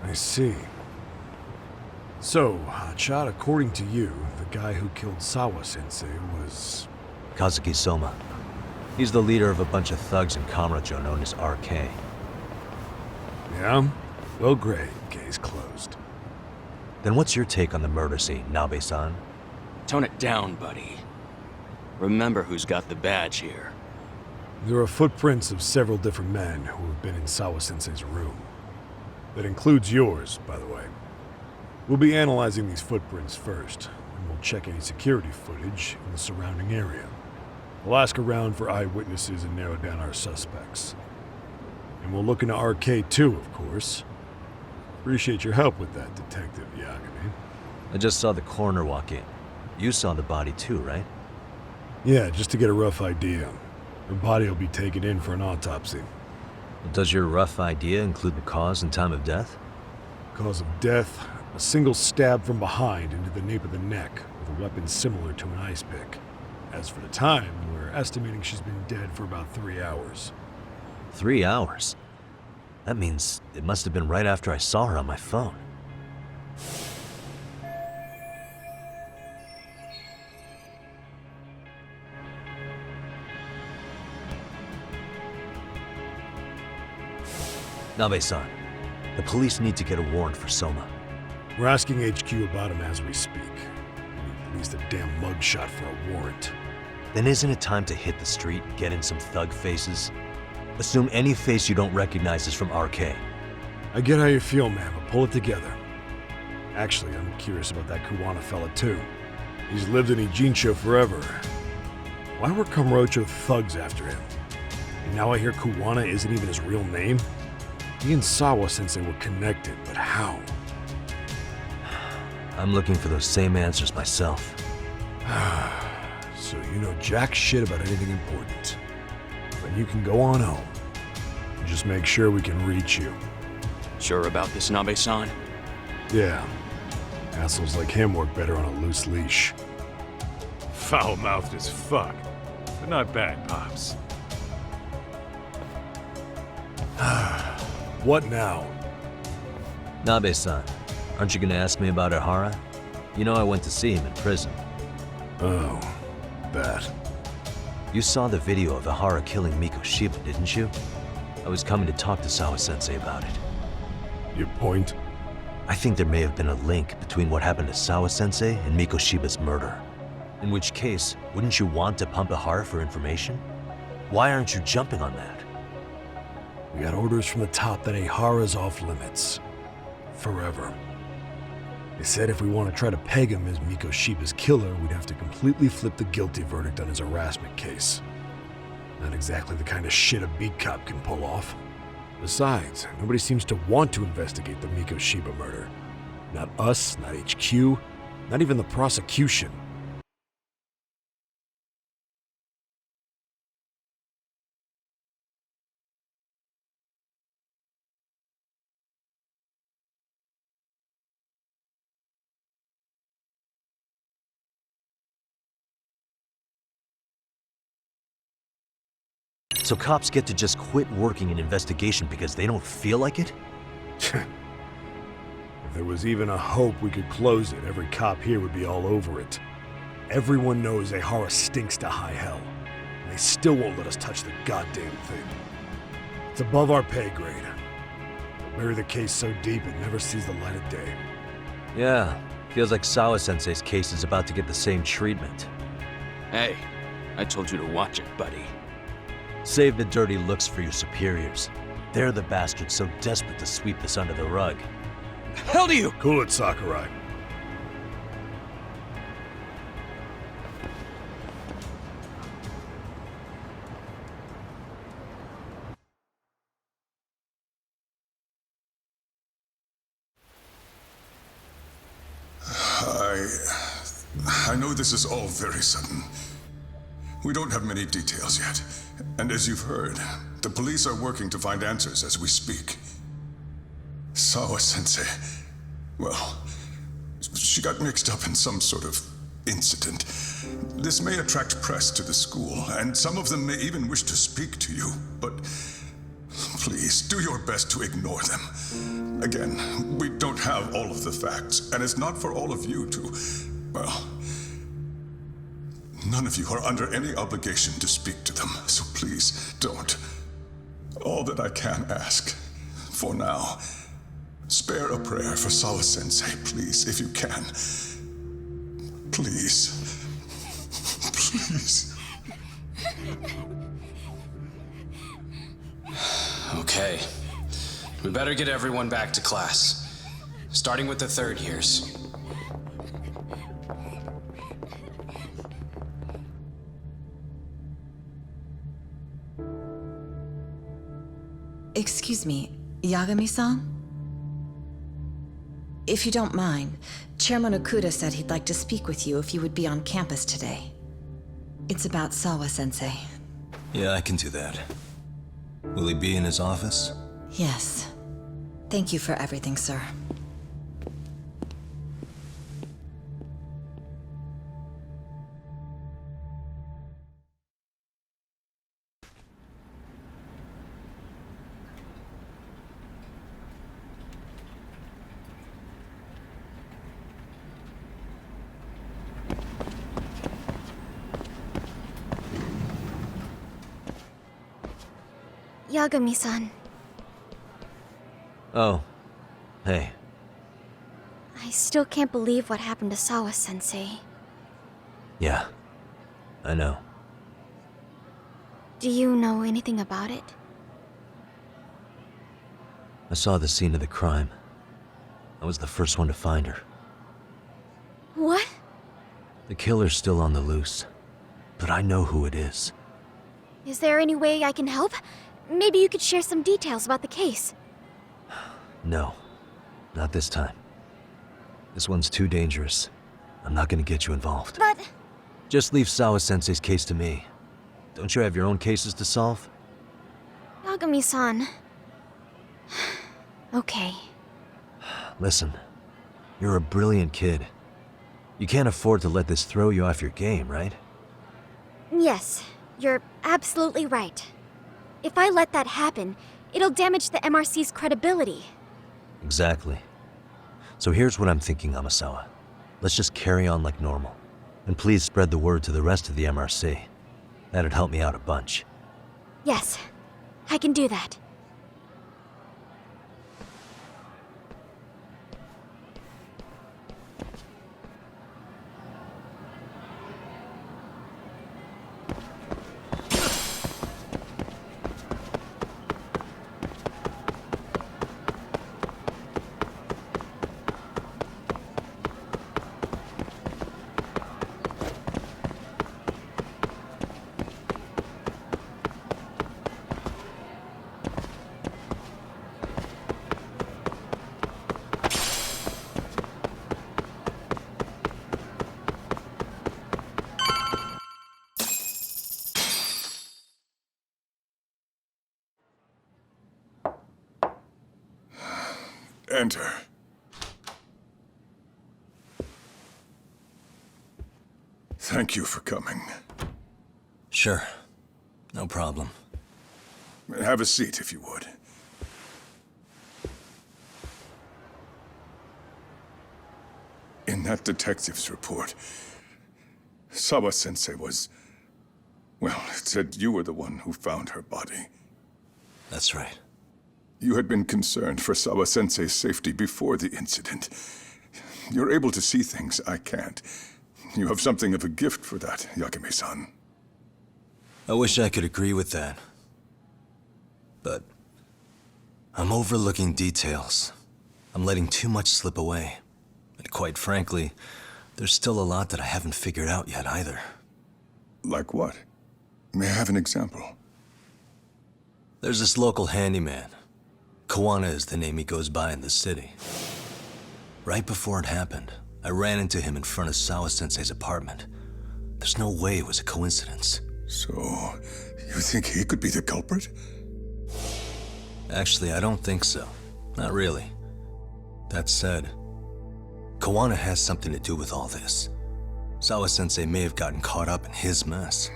I see. So, Hotshot, according to you, the guy who killed Sawa-sensei was... Kazuki Soma. He's the leader of a bunch of thugs in Kamurocho known as RK. Yeah? Well, great. Case closed. Then what's your take on the murder scene, Nabe-san? Tone it down, buddy. Remember who's got the badge here. There are footprints of several different men who have been in Sawa-sensei's room. That includes yours, by the way. We'll be analyzing these footprints first, and we'll check any security footage in the surrounding area. We'll ask around for eyewitnesses and narrow down our suspects. And we'll look into RK too, of course. Appreciate your help with that, Detective Yagami. I just saw the coroner walk in. You saw the body too, right? Yeah, just to get a rough idea. Her body will be taken in for an autopsy. Does your rough idea include the cause and time of death? Cause of death, a single stab from behind into the nape of the neck with a weapon similar to an ice pick. As for the time, we're estimating she's been dead for about 3 hours. 3 hours? That means it must have been right after I saw her on my phone. Nabe-san, the police need to get a warrant for Soma. We're asking HQ about him as we speak. We need at least a damn mugshot for a warrant. Then isn't it time to hit the street, get in some thug faces? Assume any face you don't recognize is from RK. I get how you feel, man, but pull it together. Actually, I'm curious about that Kuwana fella too. He's lived in Ijincho forever. Why were Kamurocho thugs after him? And now I hear Kuwana isn't even his real name? He and Sawa-sensei were connected, but how? I'm looking for those same answers myself. So you know jack shit about anything important. But you can go on home. Just make sure we can reach you. Sure about this, Nabe-san? Yeah. Assholes like him work better on a loose leash. Foul-mouthed as fuck, but not bad, Pops. What now? Nabe-san, aren't you gonna ask me about Ihara? You know I went to see him in prison. Oh, that. You saw the video of Ihara killing Mikoshiba, didn't you? I was coming to talk to Sawa-sensei about it. Your point? I think there may have been a link between what happened to Sawa-sensei and Mikoshiba's murder. In which case, wouldn't you want to pump Ihara for information? Why aren't you jumping on that? We got orders from the top that Ihara's off limits. Forever. They said if we want to try to peg him as Mikoshiba's killer, we'd have to completely flip the guilty verdict on his harassment case. Not exactly the kind of shit a beat cop can pull off. Besides, nobody seems to want to investigate the Mikoshiba murder. Not us, not HQ, not even the prosecution. So cops get to just quit working an investigation because they don't feel like it? If there was even a hope we could close it, every cop here would be all over it. Everyone knows Ihara stinks to high hell, and they still won't let us touch the goddamn thing. It's above our pay grade. They'll bury the case so deep it never sees the light of day. Yeah, feels like Sawa-sensei's case is about to get the same treatment. Hey, I told you to watch it, buddy. Save the dirty looks for your superiors. They're the bastards so desperate to sweep this under the rug. The hell do you? Cool it, Sakurai. I know this is all very sudden. We don't have many details yet. And as you've heard, the police are working to find answers as we speak. Sawa-sensei, well, she got mixed up in some sort of incident. This may attract press to the school, and some of them may even wish to speak to you, but please, do your best to ignore them. Again, we don't have all of the facts, and it's not for all of you to, well, none of you are under any obligation to speak to them, so please don't. All that I can ask, for now, spare a prayer for Sawa-sensei, please, if you can. Please. Please. Okay. We better get everyone back to class. Starting with the third years. Excuse me, Yagami-san? If you don't mind, Chairman Okuda said he'd like to speak with you if you would be on campus today. It's about Sawa-sensei. Yeah, I can do that. Will he be in his office? Yes. Thank you for everything, sir. Yagami-san, Oh. Hey. I still can't believe what happened to Sawa-sensei. Yeah. I know. Do you know anything about it? I saw the scene of the crime. I was the first one to find her. What? The killer's still on the loose, but I know who it is. Is there any way I can help? Maybe you could share some details about the case. No, not this time. This one's too dangerous. I'm not gonna get you involved. But... Just leave Sawa-sensei's case to me. Don't you have your own cases to solve? Yagami-san... Okay. Listen, you're a brilliant kid. You can't afford to let this throw you off your game, right? Yes, you're absolutely right. If I let that happen, it'll damage the MRC's credibility. Exactly. So here's what I'm thinking, Amasawa. Let's just carry on like normal. And please spread the word to the rest of the MRC. That'd help me out a bunch. Yes, I can do that. Enter. Thank you for coming. Sure. No problem. Have a seat, if you would. In that detective's report, Sawa-sensei was... Well, it said you were the one who found her body. That's right. You had been concerned for Sawa-sensei's safety before the incident. You're able to see things I can't. You have something of a gift for that, Yagami-san. I wish I could agree with that. But I'm overlooking details. I'm letting too much slip away. And quite frankly, there's still a lot that I haven't figured out yet either. Like what? May I have an example? There's this local handyman. Kawana is the name he goes by in the city. Right before it happened, I ran into him in front of Sawa-sensei's apartment. There's no way it was a coincidence. So, you think he could be the culprit? Actually, I don't think so. Not really. That said, Kawana has something to do with all this. Sawa-sensei may have gotten caught up in his mess.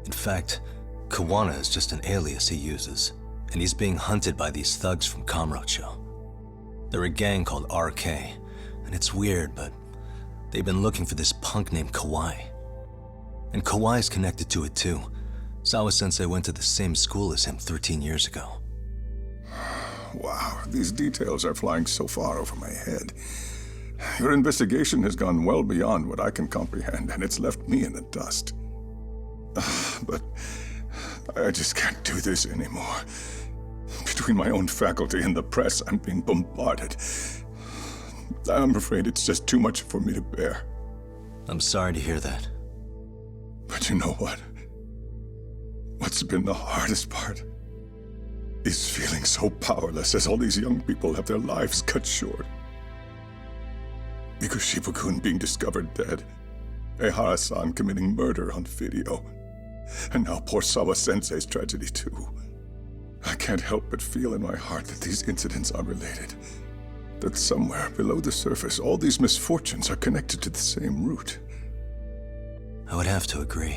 In fact, Kawana is just an alias he uses, and he's being hunted by these thugs from Kamurocho. They're a gang called RK, and it's weird, but they've been looking for this punk named Kawai. And Kawai's connected to it too. Sawa-sensei went to the same school as him 13 years ago. Wow, these details are flying so far over my head. Your investigation has gone well beyond what I can comprehend, and it's left me in the dust. But I just can't do this anymore. Between my own faculty and the press, I'm being bombarded. I'm afraid it's just too much for me to bear. I'm sorry to hear that. But you know what? What's been the hardest part is feeling so powerless as all these young people have their lives cut short. Mikoshiba-kun being discovered dead, Ehara-san committing murder on video, and now poor Sawa-sensei's tragedy too. I can't help but feel in my heart that these incidents are related. That somewhere below the surface, all these misfortunes are connected to the same root. I would have to agree.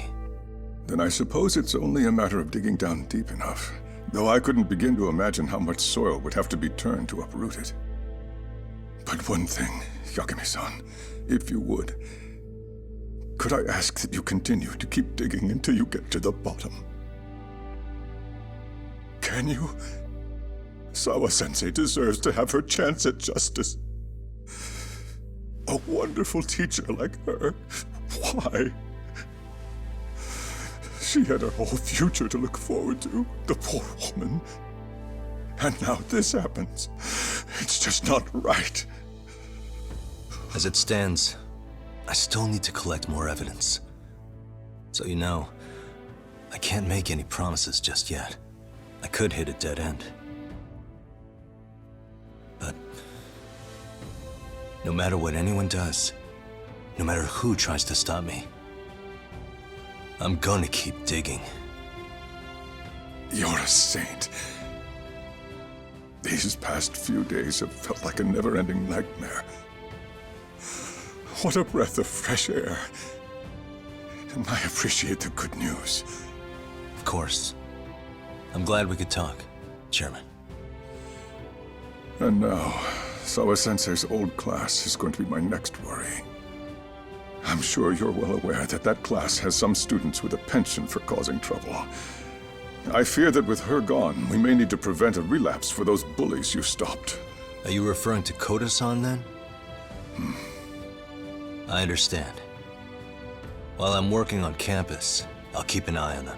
Then I suppose it's only a matter of digging down deep enough, though I couldn't begin to imagine how much soil would have to be turned to uproot it. But one thing, Yagami-san, if you would, could I ask that you continue to keep digging until you get to the bottom? Can you? Sawa-sensei deserves to have her chance at justice. A wonderful teacher like her. Why? She had her whole future to look forward to, the poor woman. And now this happens. It's just not right. As it stands, I still need to collect more evidence. So you know, I can't make any promises just yet. I could hit a dead end. But no matter what anyone does, no matter who tries to stop me, I'm gonna keep digging. You're a saint. These past few days have felt like a never-ending nightmare. What a breath of fresh air. And I appreciate the good news. Of course. I'm glad we could talk, Chairman. And now, Sawa-sensei's old class is going to be my next worry. I'm sure you're well aware that that class has some students with a penchant for causing trouble. I fear that with her gone, we may need to prevent a relapse for those bullies you stopped. Are you referring to Koda-san then? I understand. While I'm working on campus, I'll keep an eye on them.